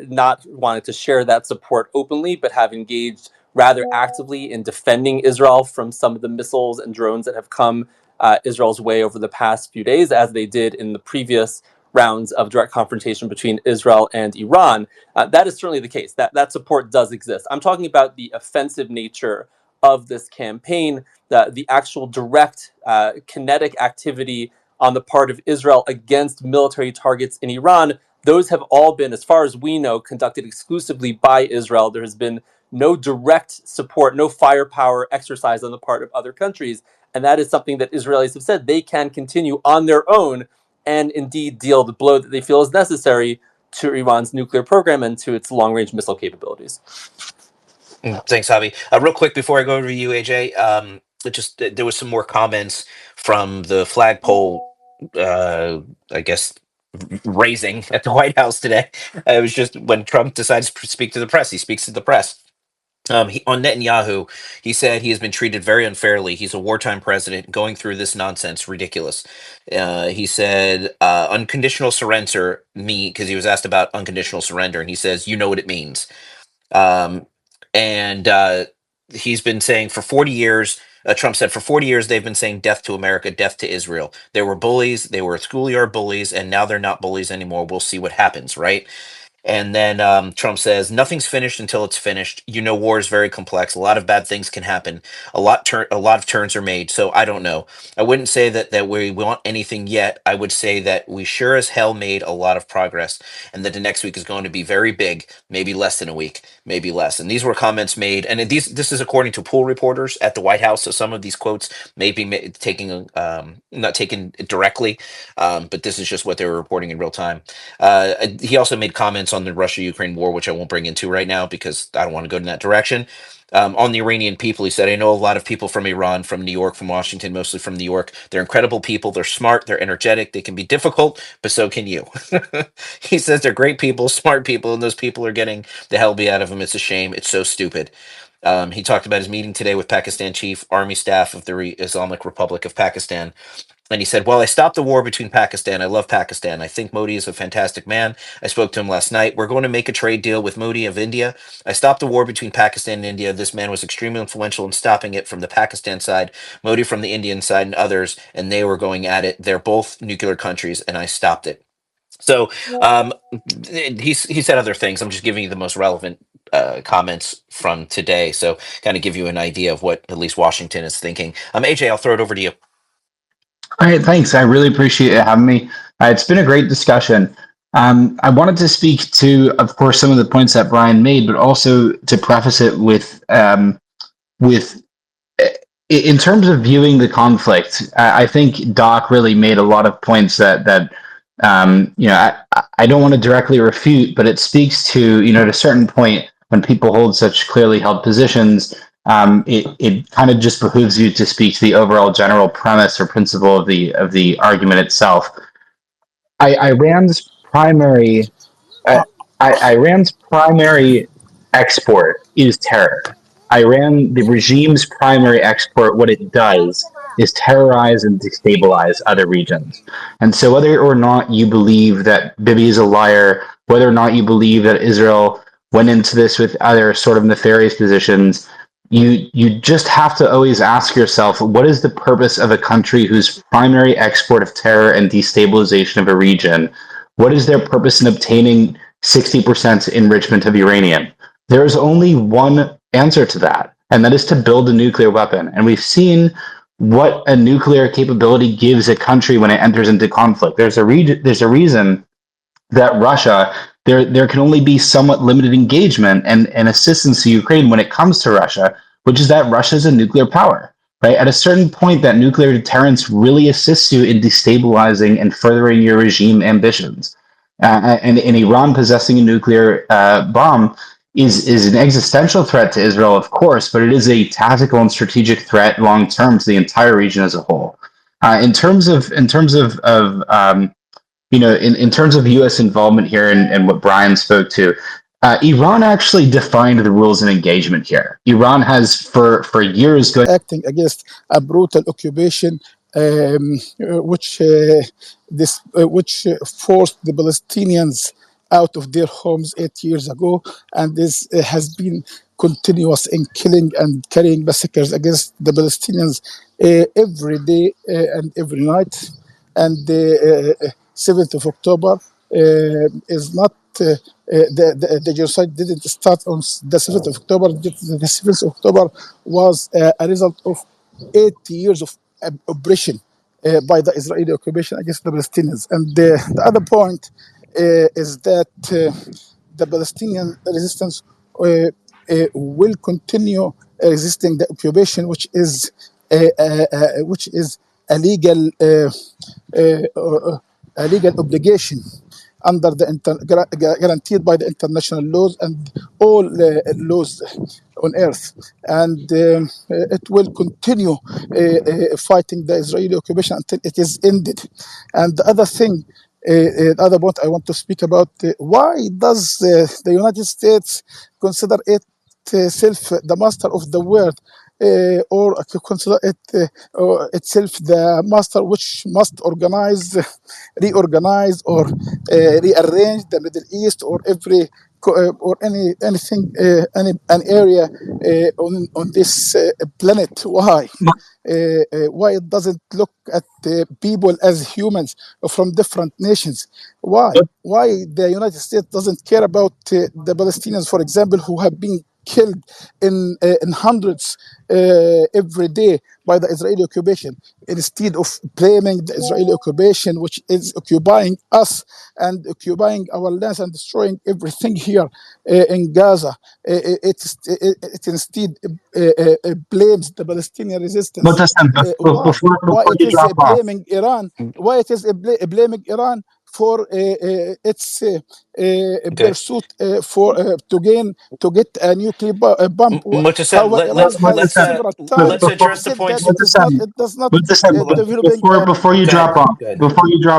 not wanted to share that support openly, but have engaged rather actively in defending Israel from some of the missiles and drones that have come Israel's way over the past few days, as they did in the previous rounds of direct confrontation between Israel and Iran. That is certainly the case. That support does exist. I'm talking about the offensive nature of this campaign, the actual direct kinetic activity on the part of Israel against military targets in Iran. Those have all been, as far as we know, conducted exclusively by Israel. There has been no direct support, no firepower exercise on the part of other countries. And that is something that Israelis have said they can continue on their own and indeed deal the blow that they feel is necessary to Iran's nuclear program and to its long-range missile capabilities. Thanks, Javi. Real quick before I go over to you, AJ, there was some more comments from the flagpole. I guess raising at the White House today. It was just when Trump decides to speak to the press, he speaks to the press. On Netanyahu, he said he has been treated very unfairly. He's a wartime president going through this nonsense, ridiculous. He said unconditional surrender me because he was asked about unconditional surrender, and he says, "You know what it means." Um, and he's been saying for 40 years. Trump said for 40 years they've been saying death to America, death to Israel. They were bullies. They were schoolyard bullies, and now they're not bullies anymore. We'll see what happens, right? And then Trump says, "Nothing's finished until it's finished. You know, war is very complex. A lot of bad things can happen. A lot of turns are made. So I don't know. I wouldn't say that we want anything yet. I would say that we sure as hell made a lot of progress, and that the next week is going to be very big. Maybe less than a week, maybe less." And these were comments made, and this is according to pool reporters at the White House. So some of these quotes may be taking not taken directly, but this is just what they were reporting in real time. He also made comments on the Russia-Ukraine war, which I won't bring into right now because I don't want to go in that direction. On the Iranian people, he said, "I know a lot of people from Iran, from New York, from Washington, mostly from New York. They're incredible people. They're smart. They're energetic. They can be difficult, but so can you." He says they're great people, smart people, and those people are getting the hell beat out of them. It's a shame. It's so stupid. He talked about his meeting today with Pakistan Chief Army Staff of the Islamic Republic of Pakistan. And he said, "Well, I stopped the war between Pakistan. I love Pakistan. I think Modi is a fantastic man. I spoke to him last night. We're going to make a trade deal with Modi of India. I stopped the war between Pakistan and India. This man was extremely influential in stopping it from the Pakistan side, Modi from the Indian side, and others. And they were going at it. They're both nuclear countries, and I stopped it." So he said other things. I'm just giving you the most relevant comments from today. So kind of give you an idea of what at least Washington is thinking. AJ, I'll throw it over to you. All right, thanks. I really appreciate you having me. It's been a great discussion. I wanted to speak to, of course, some of the points that Brian made, but also to preface it with in terms of viewing the conflict. I think Doc really made a lot of points that I don't want to directly refute, but it speaks to, at a certain point when people hold such clearly held positions, it kind of just behooves you to speak to the overall general premise or principle of the argument itself. Iran's primary export is terror. The regime's primary export, what it does is terrorize and destabilize other regions. And so whether or not you believe that Bibi is a liar, whether or not you believe that Israel went into this with other sort of nefarious positions, you just have to always ask yourself, what is the purpose of a country whose primary export of terror and destabilization of a region? What is their purpose in obtaining 60% enrichment of uranium? There is only one answer to that, and that is to build a nuclear weapon. And we've seen what a nuclear capability gives a country when it enters into conflict. There's a reason that Russia, there can only be somewhat limited engagement and assistance to Ukraine when it comes to Russia, which is that Russia is a nuclear power, right? At a certain point, that nuclear deterrence really assists you in destabilizing and furthering your regime ambitions. And Iran possessing a nuclear bomb is an existential threat to Israel, of course, but it is a tactical and strategic threat long term to the entire region as a whole. In terms of U.S. involvement here and what Brian spoke to, Iran actually defined the rules of engagement here. Iran has for years acting against a brutal occupation, which forced the Palestinians out of their homes 8 years ago, and this has been continuous in killing and carrying massacres against the Palestinians every day and every night. And the 7th of October is not the genocide didn't start on the 7th of October. The 7th of October was a result of 80 years of oppression by the Israeli occupation against the Palestinians. And the other point is that the Palestinian resistance will continue resisting the occupation, which is a legal a legal obligation under the guaranteed by the international laws and all laws on earth, and it will continue fighting the Israeli occupation until it is ended. And the other thing, the other point I want to speak about, why does the United States consider itself the master of the world, or consider it itself the master which must reorganize or rearrange the Middle East or every or anything an area on this planet? Why it doesn't look at people as humans from different nations? Why the United States doesn't care about the Palestinians, for example, who have been killed in hundreds every day by the Israeli occupation, instead of blaming the Israeli occupation, which is occupying us and occupying our lands and destroying everything here in Gaza. It instead blames the Palestinian resistance. Why it is blaming Iran? Why it is blaming Iran for its pursuit to get a nuclear bomb? Muhtasem, let's address the points. Muhtasem, before you drop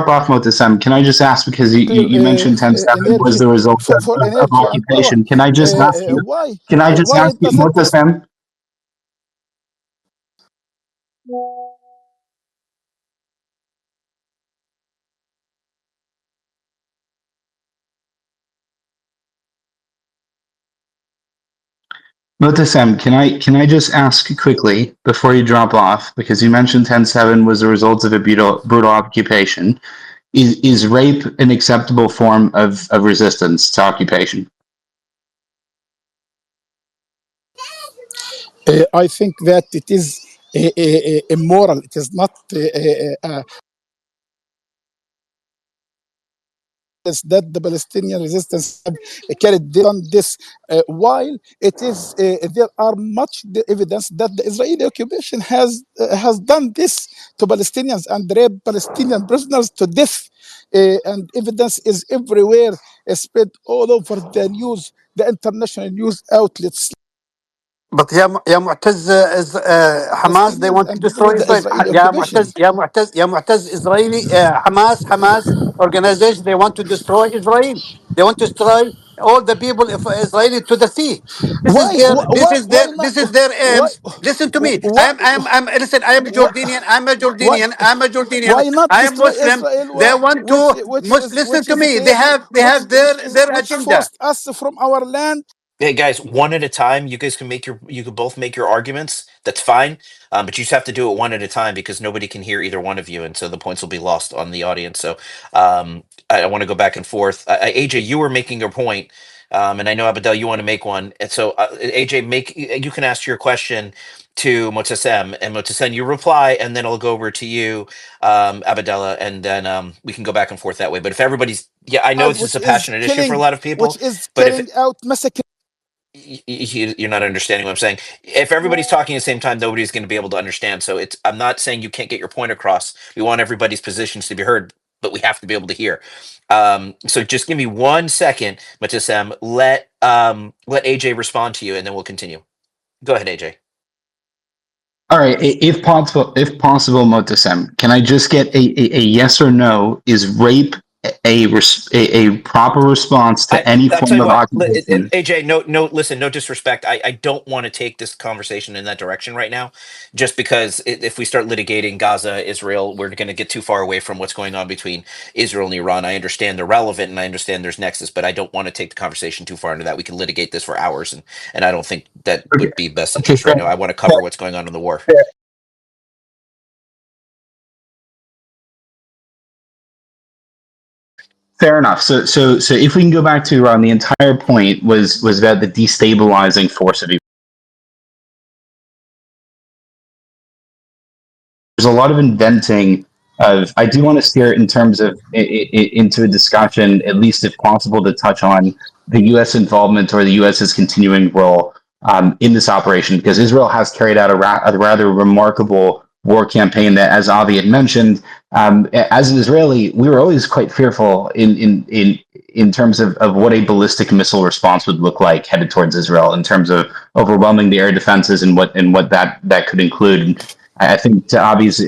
off, Muhtasem, can I just ask, because you mentioned 10/7 was the result of occupation? Can I just ask you? Can I just ask you, Muhtasem? Muhtasem, can I just ask quickly before you drop off, because you mentioned 10/7 was the result of a brutal occupation. Is rape an acceptable form of resistance to occupation? I think that it is immoral. It is not that the Palestinian resistance have carried on this, while it is there are much evidence that the Israeli occupation has done this to Palestinians and raped Palestinian prisoners to death, and evidence is everywhere, spread all over the news, the international news outlets. But yeah, Mu'taz, Hamas, they want to destroy Israel. Yeah, Mu'taz, Israeli, Hamas organization, they want to destroy Israel. They want to destroy all the people of Israel to the sea. This is their aims. Listen to me. Listen, I am Jordanian. I'm a Jordanian. Why not I am destroy Muslim. Israel? They want to listen to me. They have their agenda. Forced us from our land. Hey guys, one at a time. You guys can both make your arguments. That's fine, but you just have to do it one at a time because nobody can hear either one of you, and so the points will be lost on the audience. So I want to go back and forth. AJ, you were making your point, and I know Abdel, you want to make one. And so AJ, you can ask your question to Motasem, and Motasem, you reply, and then I'll go over to you, Abdallah, and then we can go back and forth that way. But if everybody's, I know this is a passionate issue for a lot of people, which is but carrying out massacre. You're not understanding what I'm saying. If everybody's talking at the same time, nobody's going to be able to understand. So I'm not saying you can't get your point across. We want everybody's positions to be heard, but we have to be able to hear. So just give me 1 second, Muhtasem. Let AJ respond to you, and then we'll continue. Go ahead, AJ. All right, if possible, Muhtasem, can I just get a yes or no? Is rape a proper response to any form of occupation? AJ, listen, no disrespect. I don't want to take this conversation in that direction right now, just because if we start litigating Gaza, Israel, we're going to get too far away from what's going on between Israel and Iran. I understand they're relevant and I understand there's nexus, but I don't want to take the conversation too far into that. We can litigate this for hours, and I don't think that would be best interest right now. I want to cover what's going on in the war. Fair enough. So if we can go back to Iran, the entire point was about the destabilizing force of Iran. There's a lot of inventing of. I do want to steer it in terms of into a discussion, at least if possible, to touch on the U.S. involvement or the U.S.'s continuing role in this operation, because Israel has carried out a rather remarkable war campaign that, as Avi had mentioned, as an Israeli, we were always quite fearful in terms of what a ballistic missile response would look like headed towards Israel, in terms of overwhelming the air defenses and what that could include. I think, to Avi's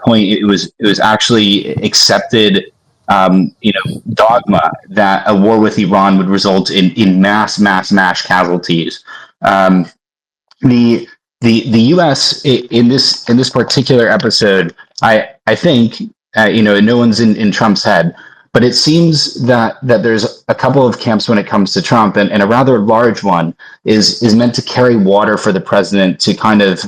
point, it was actually accepted, dogma that a war with Iran would result in mass casualties. The the U.S. In this particular episode, I think, no one's in Trump's head, but it seems that there's a couple of camps when it comes to Trump, and a rather large one is meant to carry water for the president to kind of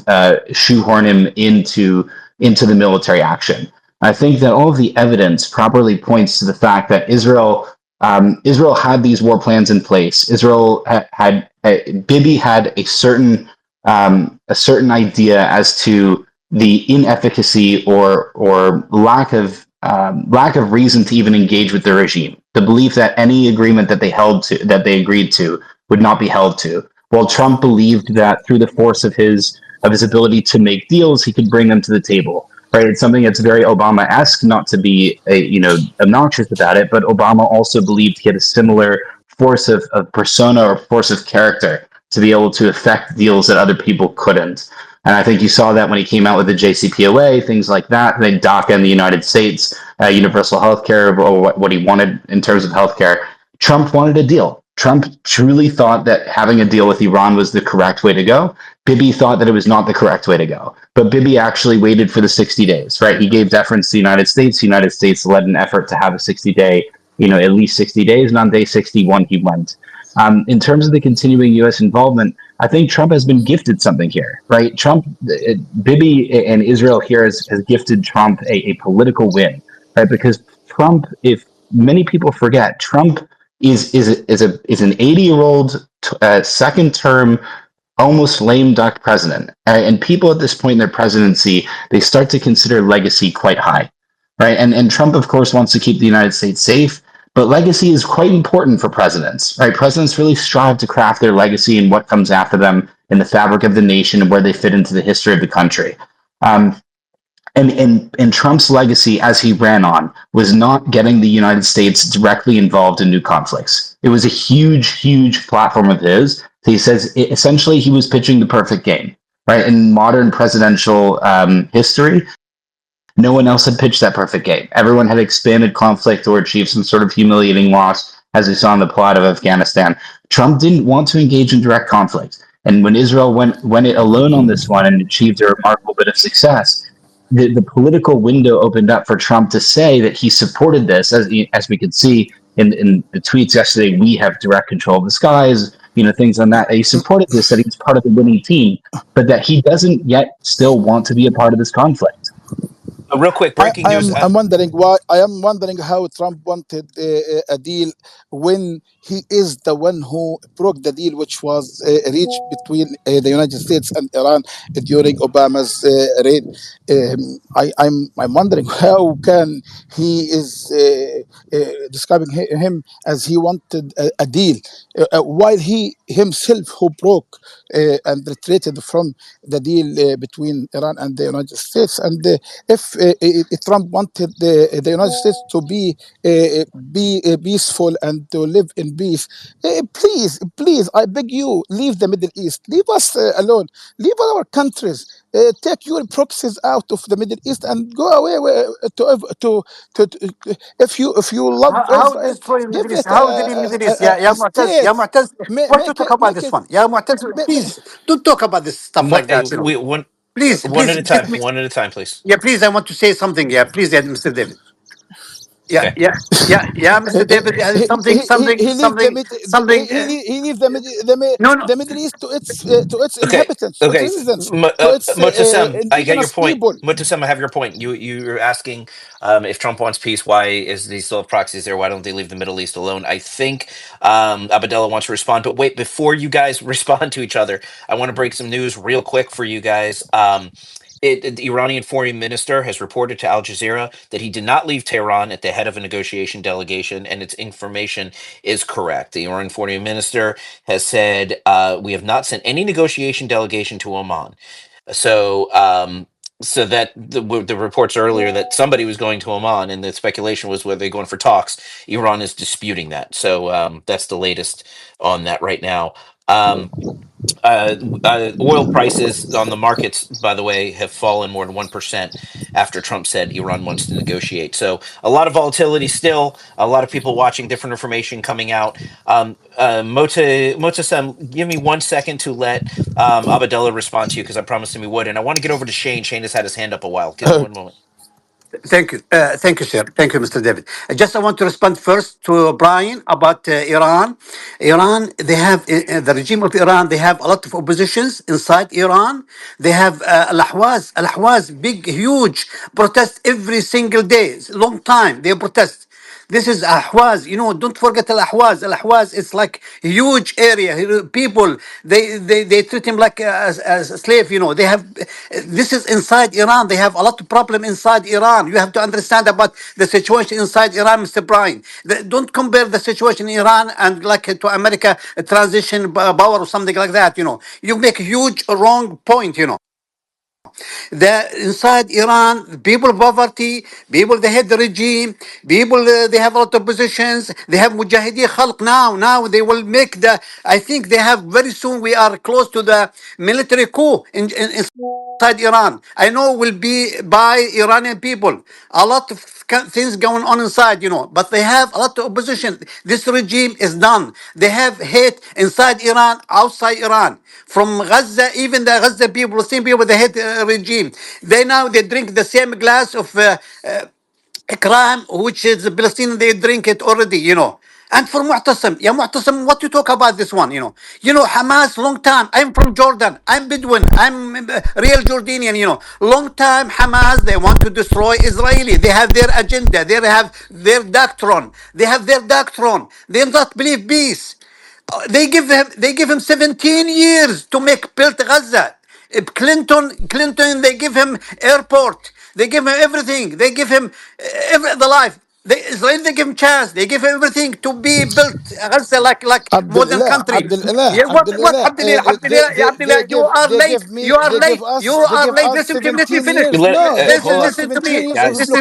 shoehorn him into the military action. I think that all of the evidence properly points to the fact that Israel had these war plans in place. Israel had Bibi had a certain idea as to the inefficacy or lack of reason to even engage with the regime. The belief that any agreement that they agreed to would not be held to. While Trump believed that through the force of his ability to make deals, he could bring them to the table. Right? It's something that's very Obama-esque, not to be obnoxious about it, but Obama also believed he had a similar force of persona or force of character to be able to affect deals that other people couldn't. And I think you saw that when he came out with the JCPOA, things like that, then DACA in the United States, universal health care, or what he wanted in terms of healthcare. Trump wanted a deal. Trump truly thought that having a deal with Iran was the correct way to go. Bibi thought that it was not the correct way to go. But Bibi actually waited for the 60 days, right? He gave deference to the United States. The United States led an effort to have a 60-day, at least 60 days, and on day 61, he went. In terms of the continuing U.S. involvement, I think Trump has been gifted something here, right? Bibi and Israel here has gifted Trump a political win, right? Because Trump, if many people forget, Trump is an 80-year-old second term, almost lame duck president, and people at this point in their presidency, they start to consider legacy quite high, right? And Trump, of course, wants to keep the United States safe. But legacy is quite important for presidents, right? Presidents really strive to craft their legacy and what comes after them in the fabric of the nation and where they fit into the history of the country. And Trump's legacy, as he ran on, was not getting the United States directly involved in new conflicts. It was a huge platform of his. He says essentially he was pitching the perfect game, right? In modern presidential history, no one else had pitched that perfect game. Everyone had expanded conflict or achieved some sort of humiliating loss, as we saw in the plot of Afghanistan. Trump didn't want to engage in direct conflict. And when Israel went it alone on this one and achieved a remarkable bit of success, the political window opened up for Trump to say that he supported this, as we could see in the tweets yesterday. We have direct control of the skies, things on that. He supported this, that he was part of the winning team, but that he doesn't yet still want to be a part of this conflict. Real quick, breaking news. I'm wondering why. I am wondering how Trump wanted a deal when he is the one who broke the deal, which was reached between the United States and Iran during Obama's reign. I'm wondering how can he is describing him as he wanted a deal, while he himself who broke and retreated from the deal between Iran and the United States. And if Trump wanted the United States to be peaceful and to live in peace, please, I beg you, leave the Middle East, leave us alone, leave our countries, take your proxies out of the Middle East and go away to if you love How Israel, is for give Middle East? it How did in Middle East? a Mu'taz, state. Mu'taz, what to talk about Make this it. one? Mu'taz, please don't talk about this stuff like that. One Please, at a get time. me. One at a time, please. Yeah, please, I want to say something. Yeah, please, Mr. David. Yeah, Okay. Mr. David. He leave the Something. he leave No, no. the Middle East to its Okay. inhabitants, to its Okay. residents, to its Mutasem, I get your indigenous point. people. Mutasem, I have your point. You're asking if Trump wants peace, why is he still have proxies there? Why don't they leave the Middle East alone? I think Abadella wants to respond, but wait, before you guys respond to each other, I want to break some news real quick for you guys. The Iranian foreign minister has reported to Al Jazeera that he did not leave Tehran at the head of a negotiation delegation, and its information is correct. The Iranian foreign minister has said, we have not sent any negotiation delegation to Oman. So So that the reports earlier that somebody was going to Oman, and the speculation was were they going for talks. Iran is disputing that, so that's the latest on that right now. Um, Oil prices on the markets, by the way, have fallen more than 1% after Trump said Iran wants to negotiate. So a lot of volatility still. A lot of people watching, different information coming out. Mota, give me 1 second to let Abadullah respond to you because I promised him he would, and I want to get over to Shane. Shane has had his hand up a while. Give me 1 moment. Thank you, sir. Thank you, Mr. David. I want to respond first to Brian about Iran. Iran, they have the regime of Iran. They have a lot of oppositions inside Iran. They have Al-Ahwaz, big, huge protest every single day. Long time they protest. This is Ahwaz, don't forget Al-Ahwaz. Al-Ahwaz is like huge area. People, they treat him like as a slave, They have, this is inside Iran. They have a lot of problem inside Iran. You have to understand about the situation inside Iran, Mr. Brian. Don't compare the situation in Iran and like to America, a transition power or something like that, You make a huge wrong point. The inside Iran, people poverty, people they hate the regime, people they have a lot of positions. They have Mujahideen Khalq now. Now they will make the. I think they have very soon. We are close to the military coup inside Iran. I know will be by Iranian people. A lot of things going on inside, but they have a lot of opposition. This regime is done. They have hate inside Iran, outside Iran. From Gaza, even the Gaza people, same people, they hate regime. They drink the same glass of Ikram, which is Palestinian, they drink it already. And for Mu'tasim, yeah, Mu'tasim, what you talk about this one, Hamas, long time. I'm from Jordan. I'm Bedouin. I'm real Jordanian, Long time Hamas, they want to destroy Israeli. They have their agenda. They have their doctrine. They have their doctrine. They not believe peace. They give him 17 years to make build Gaza. Clinton, they give him airport. They give him everything. They give him the life. Israel, they give him chance. They give him everything to be built Gaza like modern country. Yeah, what Abdullah, you are late. You are late. You are late. Listen to me. Let me finish. Hold on. Listen to me.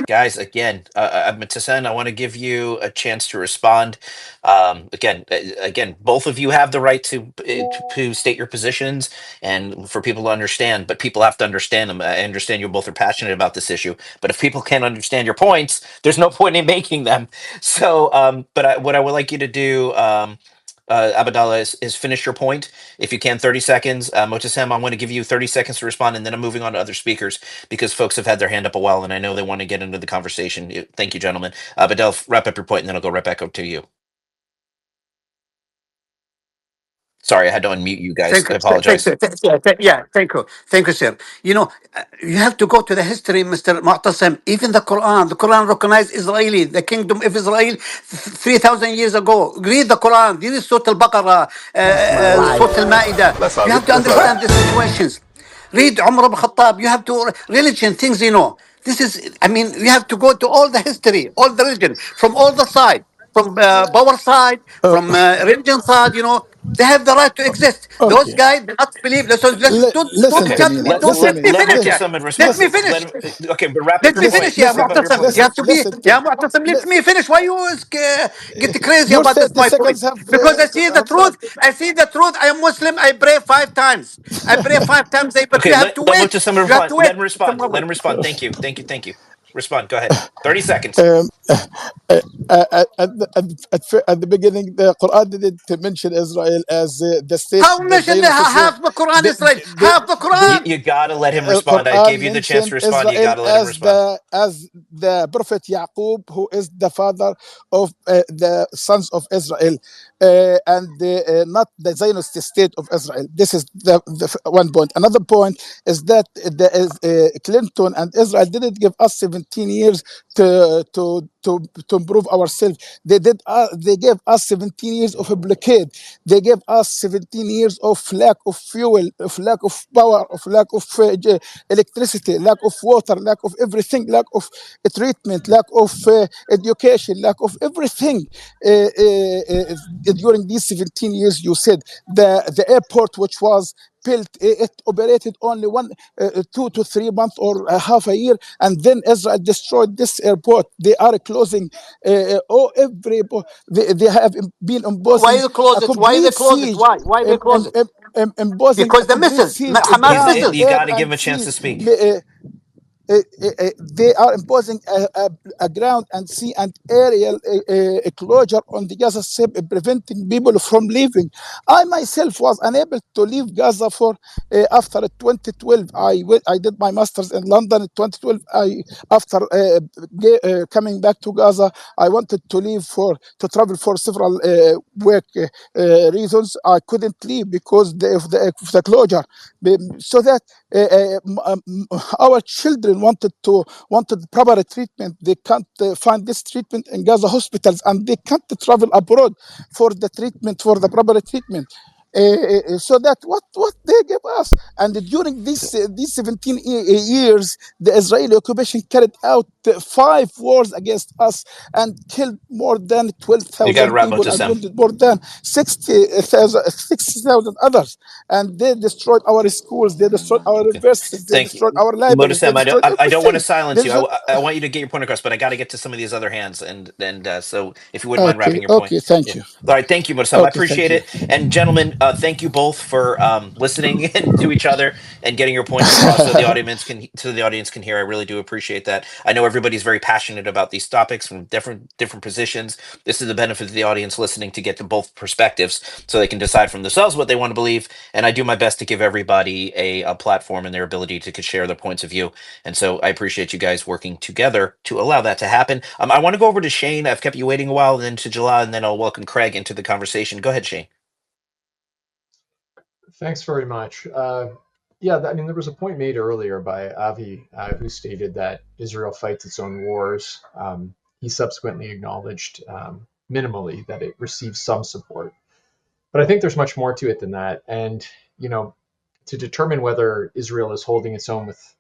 Guys, again, Mutasen, I want to give you a chance to respond. Again, both of you have the right to state your positions and for people to understand, but people have to understand them. I understand you both are passionate about this issue, but if people can't understand your points, there's no point in making them. So, what I would like you to do, Abdallah, is finish your point if you can. 30 seconds. Motasem, I want to give you 30 seconds to respond, and then I'm moving on to other speakers because folks have had their hand up a while, and I know they want to get into the conversation. Thank you, gentlemen. Abdallah, wrap up your point, and then I'll go right back up to you. Sorry, I had to unmute you guys. Thank I you. apologize. Thank you, sir. You have to go to the history, Mr. Mu'tasim. Even the Quran recognized Israeli, the kingdom of Israel 3,000 years ago. Read the Quran. This is Surah Al-Baqarah, Surah Al-Ma'idah. You have to understand the situations. Read Umar ibn Khattab. You have to, religion, things. You have to go to all the history, all the religion, from all the side, from power side, from religion side, They have the right to exist. Those Okay. guys do not believe. Listen, don't Listen to Okay, cut me me. now. Don't Listen let to me me. let finish. Listen. Mu'tasim Let me respond. finish. Okay, but wrap up Let your me point. finish, yeah, Wrap up your Mu'tasim. point. You have to be, Listen to yeah, me. Mu'tasim, let Li- me finish. Why you get crazy Your about this, 30 my point? seconds have, Because I see the truth. up. I see the truth. I am Muslim. I pray 5 times. I pray 5 times. But Okay, you have to let wait. Mu'tasim You have respond. to wait. Let him respond. Let him respond. Thank you. Respond. Go ahead. 30 seconds. Um, at the beginning, the Quran didn't mention Israel as the state, How the mention Zionist state. half the Quran, The, Israel? the, Half the the, Quran. You gotta let him respond. I Quran gave you the chance to mentioned respond. You Israel gotta let him respond. as the prophet Yaqub, who is the father of the sons of Israel, not the Zionist state of Israel. This is the one point. Another point is that Clinton and Israel didn't give us 17 years to improve ourselves. They gave us 17 years of a blockade. They gave us 17 years of lack of fuel, of lack of power, of lack of electricity, lack of water, lack of everything, lack of treatment, lack of education, lack of everything. During these 17 years, you said the airport, which was built, it operated only 2 to 3 months or half a year, and then Israel destroyed this airport. They are closing they have been Why imposing you close a it? Why they complete close it? siege, Why they close it? imposing a Because the complete missiles, siege, Hamas ground, You missiles. air, got to give him and a chance sea. to speak. They are imposing a ground and sea and aerial closure on the Gaza Strip, preventing people from leaving. I myself was unable to leave Gaza for after 2012. I did my master's in London in 2012. After coming back to Gaza, I wanted to leave to travel for several work reasons. I couldn't leave because of the closure. So that our children wanted proper treatment. They can't find this treatment in Gaza hospitals, and they can't travel abroad for the treatment, for the proper treatment. So that what they give us, and during these 17 years, the Israeli occupation carried out 5 wars against us and killed more than You got to 12,000 wrap, people and Muhtasem. wounded more than 60,000 others. And they destroyed our schools, they destroyed our Okay. universities, they Thank you, destroyed our libraries, they Muhtasem. destroyed I don't want to everything. silence you. I want you to get your point across, but I got to get to some of these other hands, and so if you wouldn't mind wrapping your point. Okay, thank Yeah. you. All right, thank you, Muhtasem. I Okay, thank appreciate you. it. And gentlemen, thank you both for listening and to each other and getting your points across so the audience can hear. I really do appreciate that. I know everybody's very passionate about these topics from different positions. This is the benefit of the audience listening, to get to both perspectives so they can decide for themselves what they want to believe. And I do my best to give everybody a platform and their ability to share their points of view. And so I appreciate you guys working together to allow that to happen. I want to go over to Shane. I've kept you waiting a while, and then to Jalal, and then I'll welcome Craig into the conversation. Go ahead, Shane. Thanks very much. Yeah, I mean, there was a point made earlier by Avi who stated that Israel fights its own wars. He subsequently acknowledged minimally that it receives some support. But I think there's much more to it than that. And, you know, to determine whether Israel is holding its own with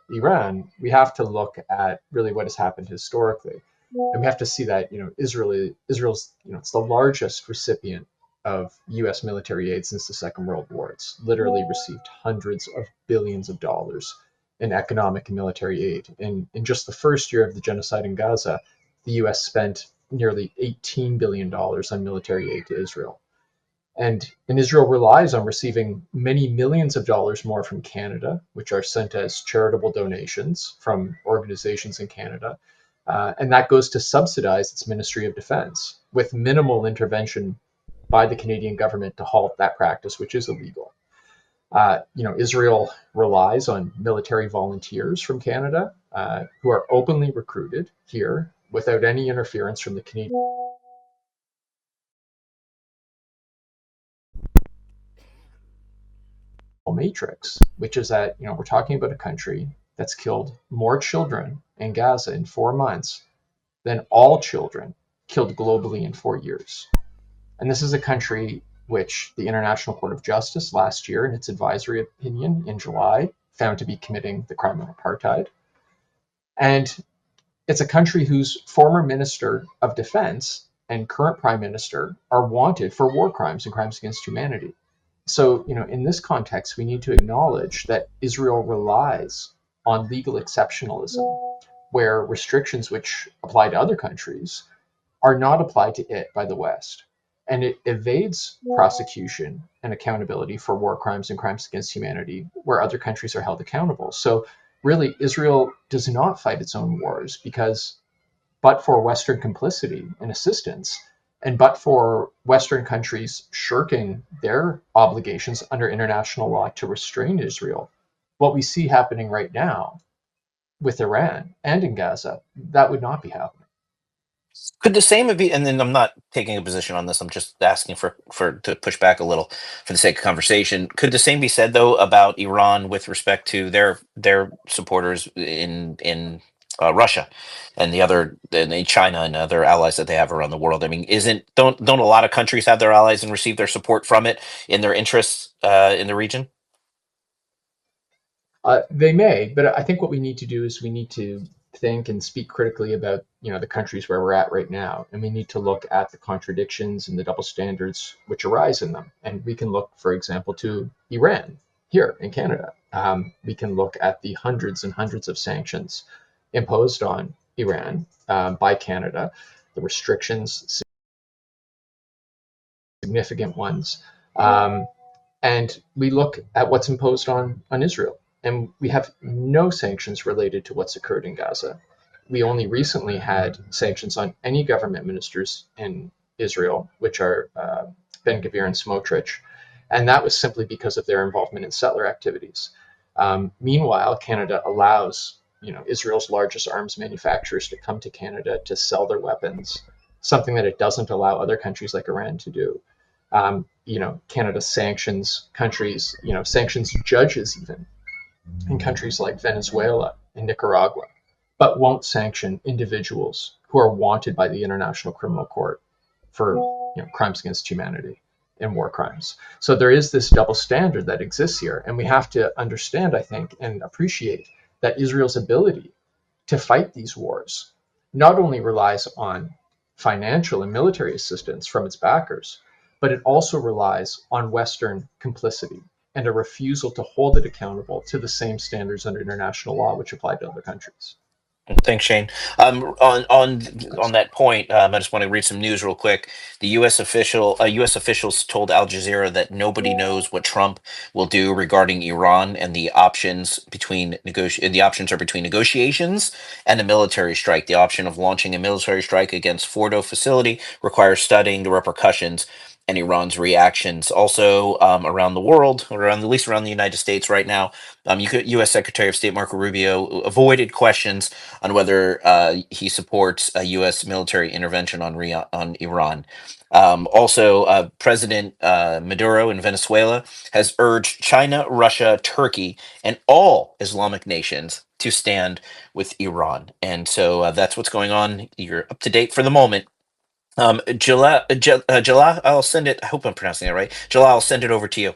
Iran, we have to look at really what has happened historically. And we have to see that, you know, Israel's, you know, it's the largest recipient of U.S. military aid since the Second World War. It's literally received hundreds of billions of dollars in economic and military aid. And in just the first year of the genocide in Gaza, the U.S. spent nearly $18 billion on military aid to Israel. And Israel relies on receiving many millions of dollars more from Canada, which are sent as charitable donations from organizations in Canada. And that goes to subsidize its Ministry of Defense with minimal intervention by the Canadian government to halt that practice, which is illegal. You know, Israel relies on military volunteers from Canada who are openly recruited here without any interference from the Canadian matrix, which is that, you know, we're talking about a country that's killed more children in Gaza in 4 months than all children killed globally in 4 years. And this is a country which the International Court of Justice last year, in its advisory opinion in July, found to be committing the crime of apartheid. And it's a country whose former Minister of Defense and current Prime Minister are wanted for war crimes and crimes against humanity. So, you know, in this context, we need to acknowledge that Israel relies on legal exceptionalism, where restrictions which apply to other countries are not applied to it by the West. And it evades prosecution and accountability for war crimes and crimes against humanity where other countries are held accountable. So, really, Israel does not fight its own wars because, but for Western complicity and assistance, and but for Western countries shirking their obligations under international law to restrain Israel, what we see happening right now with Iran and in Gaza, that would not be happening. Could the same be? And then I'm not taking a position on this. I'm just asking for to push back a little for the sake of conversation. Could the same be said though about Iran with respect to their supporters in Russia and in China and other allies that they have around the world? I mean, don't a lot of countries have their allies and receive their support from it in their interests in the region? They may, but I think what we need to do is we need to think and speak critically about, you know, the countries where we're at right now, and we need to look at the contradictions and the double standards which arise in them. And we can look, for example, to Iran, here in Canada. We can look at the hundreds and hundreds of sanctions imposed on Iran by Canada, the restrictions, significant ones, and we look at what's imposed on Israel, and we have no sanctions related to what's occurred in Gaza. We only recently had sanctions on any government ministers in Israel, which are Ben-Gvir and Smotrich, and that was simply because of their involvement in settler activities. Meanwhile, Canada allows Israel's largest arms manufacturers to come to Canada to sell their weapons, something that it doesn't allow other countries like Iran to do. Canada sanctions countries, sanctions judges even in countries like Venezuela and Nicaragua, but won't sanction individuals who are wanted by the International Criminal Court for crimes against humanity and war crimes. So there is this double standard that exists here, and we have to understand, I think, and appreciate that Israel's ability to fight these wars not only relies on financial and military assistance from its backers, but it also relies on Western complicity and a refusal to hold it accountable to the same standards under international law which apply to other countries. Thanks, Shane. On that point, I just want to read some news real quick. The U.S. officials told Al Jazeera that nobody knows what Trump will do regarding Iran, and the options are between negotiations and a military strike. The option of launching a military strike against Fordo facility requires studying the repercussions and Iran's reactions. Also, around the world, or at least around the United States right now, U.S. Secretary of State Marco Rubio avoided questions on whether he supports a U.S. military intervention on Iran. Also, President Maduro in Venezuela has urged China, Russia, Turkey, and all Islamic nations to stand with Iran. And so that's what's going on. You're up to date for the moment. Jala, I'll send it. I hope I'm pronouncing that right. Jala, I'll send it over to you.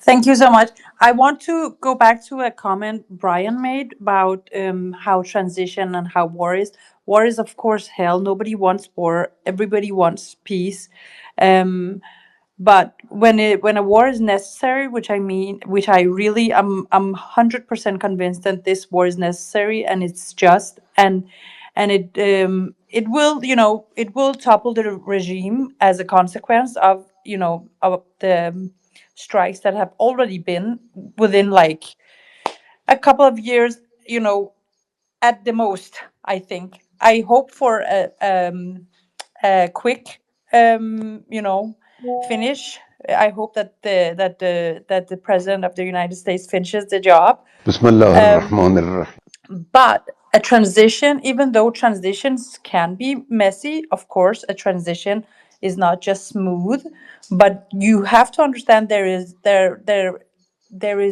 Thank you so much. I want to go back to a comment Brian made about how transition and how war is. War is, of course, hell. Nobody wants war. Everybody wants peace. But when a war is necessary, which I really I'm 100% convinced that this war is necessary and it's just, and it will topple the regime as a consequence of of the strikes that have already been within like a couple of years, at the most. I think I hope for a quick finish. I hope that the president of the United States finishes the job. But a transition, even though transitions can be messy, of course, a transition is not just smooth. But you have to understand there is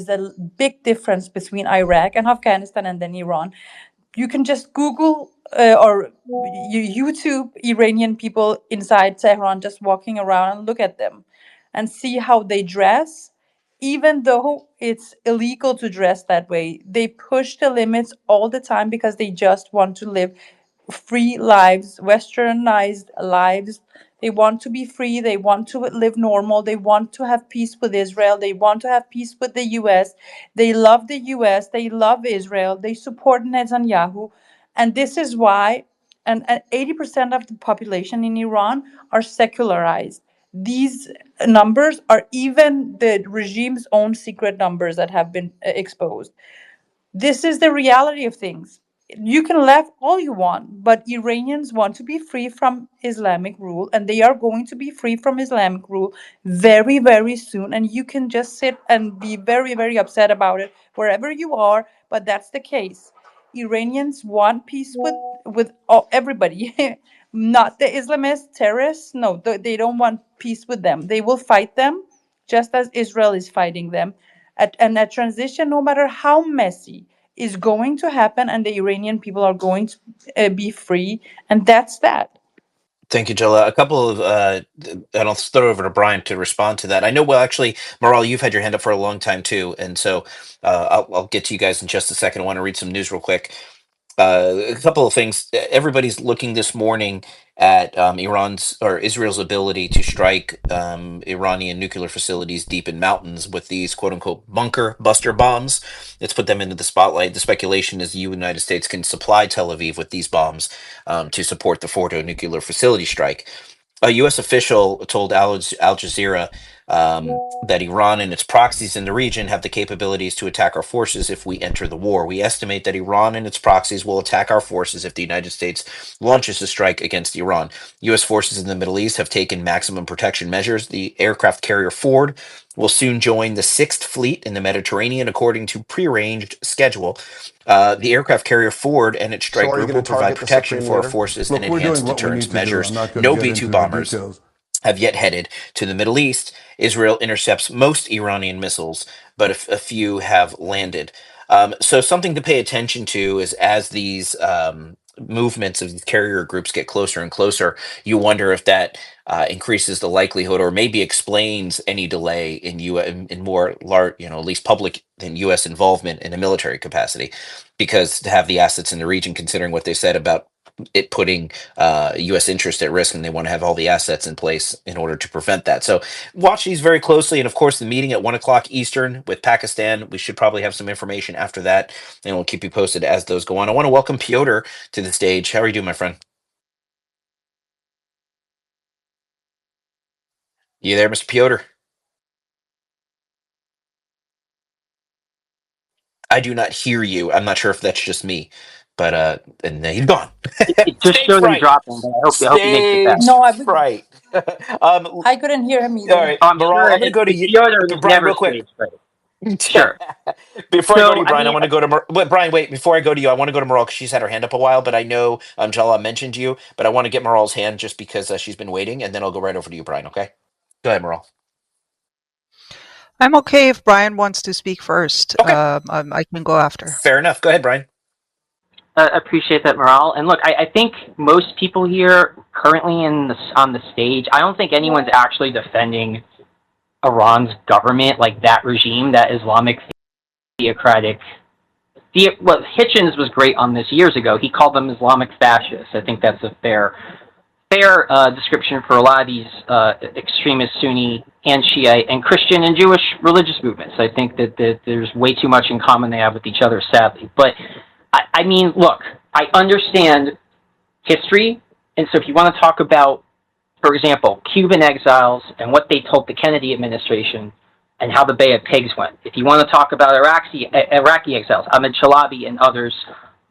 a big difference between Iraq and Afghanistan and then Iran. You can just Google or YouTube Iranian people inside Tehran just walking around and look at them and see how they dress. Even though it's illegal to dress that way, they push the limits all the time because they just want to live free lives, westernized lives. They want to be free. They want to live normal. They want to have peace with Israel. They want to have peace with the US. They love the US. They love Israel. They support Netanyahu. And this is why, and 80% of the population in Iran are secularized. These numbers are even the regime's own secret numbers that have been exposed. This is the reality of things. You can laugh all you want, but Iranians want to be free from Islamic rule, and they are going to be free from Islamic rule very, very soon. And you can just sit and be very, very upset about it wherever you are, but that's the case. Iranians want peace with everybody, not the Islamist terrorists. No, they don't want peace with them. They will fight them, just as Israel is fighting them. And a transition, no matter how messy, is going to happen, and the Iranian people are going to be free, and that's that. Thank you, Jella. A couple of, and I'll throw it over to Brian to respond to that. I know, well, actually, Maral, you've had your hand up for a long time too, and so I'll get to you guys in just a second. I want to read some news real quick. A couple of things. Everybody's looking this morning at Iran's or Israel's ability to strike Iranian nuclear facilities deep in mountains with these quote unquote bunker buster bombs. It's put them into the spotlight. The speculation is the United States can supply Tel Aviv with these bombs to support the Fordo nuclear facility strike. A U.S. official told Al Jazeera that Iran and its proxies in the region have the capabilities to attack our forces if we enter the war. We estimate that Iran and its proxies will attack our forces if the United States launches a strike against Iran. U.S. forces in the Middle East have taken maximum protection measures. The aircraft carrier Ford will soon join the 6th Fleet in the Mediterranean, according to prearranged schedule. The aircraft carrier Ford and its strike group will provide protection for our forces and enhance deterrence measures. No B-2 bombers have yet headed to the Middle East. Israel intercepts most Iranian missiles, but a few have landed. So something to pay attention to is as these movements of these carrier groups get closer and closer, you wonder if that increases the likelihood or maybe explains any delay in in more large, at least public than U.S. involvement in a military capacity, because to have the assets in the region, considering what they said about it putting U.S. interest at risk, and they want to have all the assets in place in order to prevent that. So watch these very closely. And of course, the meeting at 1 o'clock Eastern with Pakistan, we should probably have some information after that, and we'll keep you posted as those go on. I want to welcome Piotr to the stage. How are you doing, my friend? You there, Mr. Piotr? I do not hear you. I'm not sure if that's just me, but and he's gone. It just showed him dropping, but I hope he makes it back. No, right. I couldn't hear him either. All right, I'm Maral, sure I'm going to go to you. Piotr Brian, real quick. Sure. Before I go to you, Brian, I I want to go to Brian. Wait, before I go to you, I want to go to Maral because she's had her hand up a while. But I know Jala mentioned you, but I want to get Maral's hand just because she's been waiting, and then I'll go right over to you, Brian. Okay, go ahead, Maral. I'm okay if Brian wants to speak first. Okay. I can go after. Fair enough. Go ahead, Brian. Appreciate that, Maral. And look, I think most people here currently on the stage, I don't think anyone's actually defending Iran's government, like that regime, that Islamic theocratic. Well, Hitchens was great on this years ago. He called them Islamic fascists. I think that's a fair description for a lot of these extremist Sunni and Shiite and Christian and Jewish religious movements. I think that there's way too much in common they have with each other, sadly. But I mean, look, I understand history, and so if you want to talk about, for example, Cuban exiles and what they told the Kennedy administration and how the Bay of Pigs went, if you want to talk about Iraqi exiles, Ahmed Chalabi and others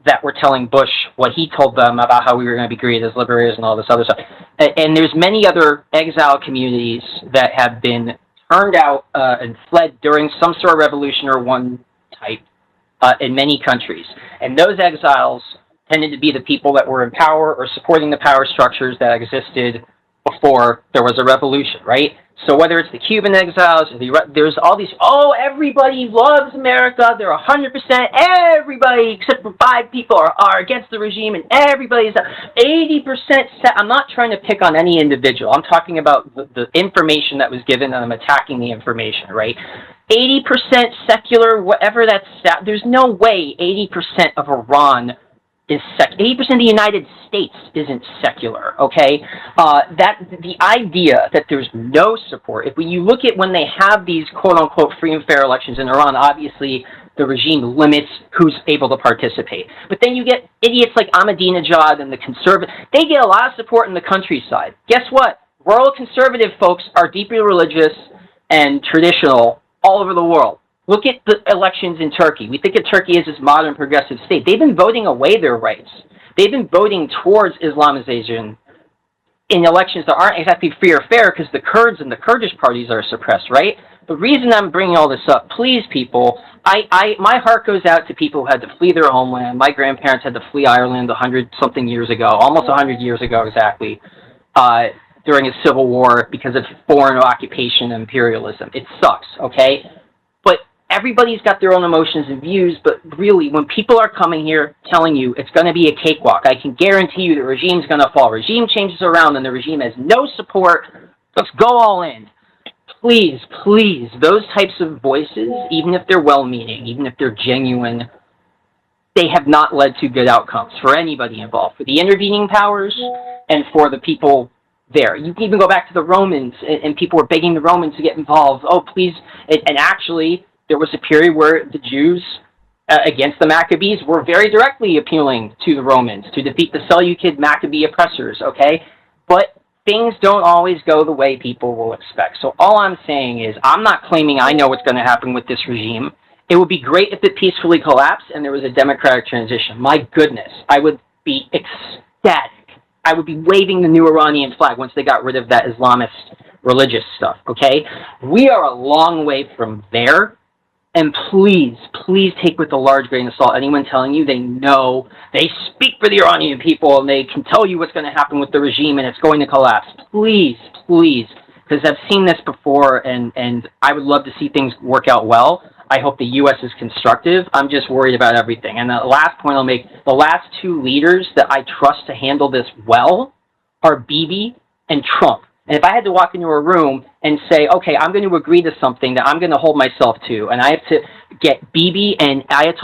that were telling Bush what he told them about how we were going to be greeted as liberators and all this other stuff. And there's many other exile communities that have been turned out and fled during some sort of revolution or one type in many countries. And those exiles tended to be the people that were in power or supporting the power structures that existed before there was a revolution, right? So whether it's the Cuban exiles, or there's all these, everybody loves America, they're 100%, everybody except for 5 people are against the regime, and everybody's 80%, I'm not trying to pick on any individual, I'm talking about the information that was given, and I'm attacking the information, right? 80% secular, whatever that's, there's no way 80% of Iran is 80% of the United States isn't secular, okay? That the idea that there's no support, if you look at when they have these quote-unquote free and fair elections in Iran, obviously the regime limits who's able to participate. But then you get idiots like Ahmadinejad and the conservative, they get a lot of support in the countryside. Guess what? Rural conservative folks are deeply religious and traditional all over the world. Look at the elections in Turkey. We think of Turkey as this modern progressive state. They've been voting away their rights. They've been voting towards Islamization in elections that aren't exactly free or fair because the Kurds and the Kurdish parties are suppressed, right? The reason I'm bringing all this up, please, people, my heart goes out to people who had to flee their homeland. My grandparents had to flee Ireland 100-something years ago, almost 100 years ago exactly, during a civil war because of foreign occupation and imperialism. It sucks, okay? But everybody's got their own emotions and views, but really, when people are coming here telling you it's going to be a cakewalk, I can guarantee you the regime's going to fall. Regime changes around and the regime has no support. Let's go all in. Please, please, those types of voices, even if they're well-meaning, even if they're genuine, they have not led to good outcomes for anybody involved. For the intervening powers, and for the people there. You can even go back to the Romans, and people were begging the Romans to get involved. Oh, please. And actually, there was a period where the Jews against the Maccabees were very directly appealing to the Romans to defeat the Seleucid Maccabee oppressors, okay? But things don't always go the way people will expect. So all I'm saying is I'm not claiming I know what's going to happen with this regime. It would be great if it peacefully collapsed and there was a democratic transition. My goodness, I would be ecstatic. I would be waving the new Iranian flag once they got rid of that Islamist religious stuff, okay? We are a long way from there. And please, please take with a large grain of salt anyone telling you they know, they speak for the Iranian people and they can tell you what's going to happen with the regime and it's going to collapse. Please, please, because I've seen this before and I would love to see things work out well. I hope the U.S. is constructive. I'm just worried about everything. And the last point I'll make, the last two leaders that I trust to handle this well are Bibi and Trump. And if I had to walk into a room and say, okay, I'm going to agree to something that I'm going to hold myself to, and I have to get Bibi and Ayatollah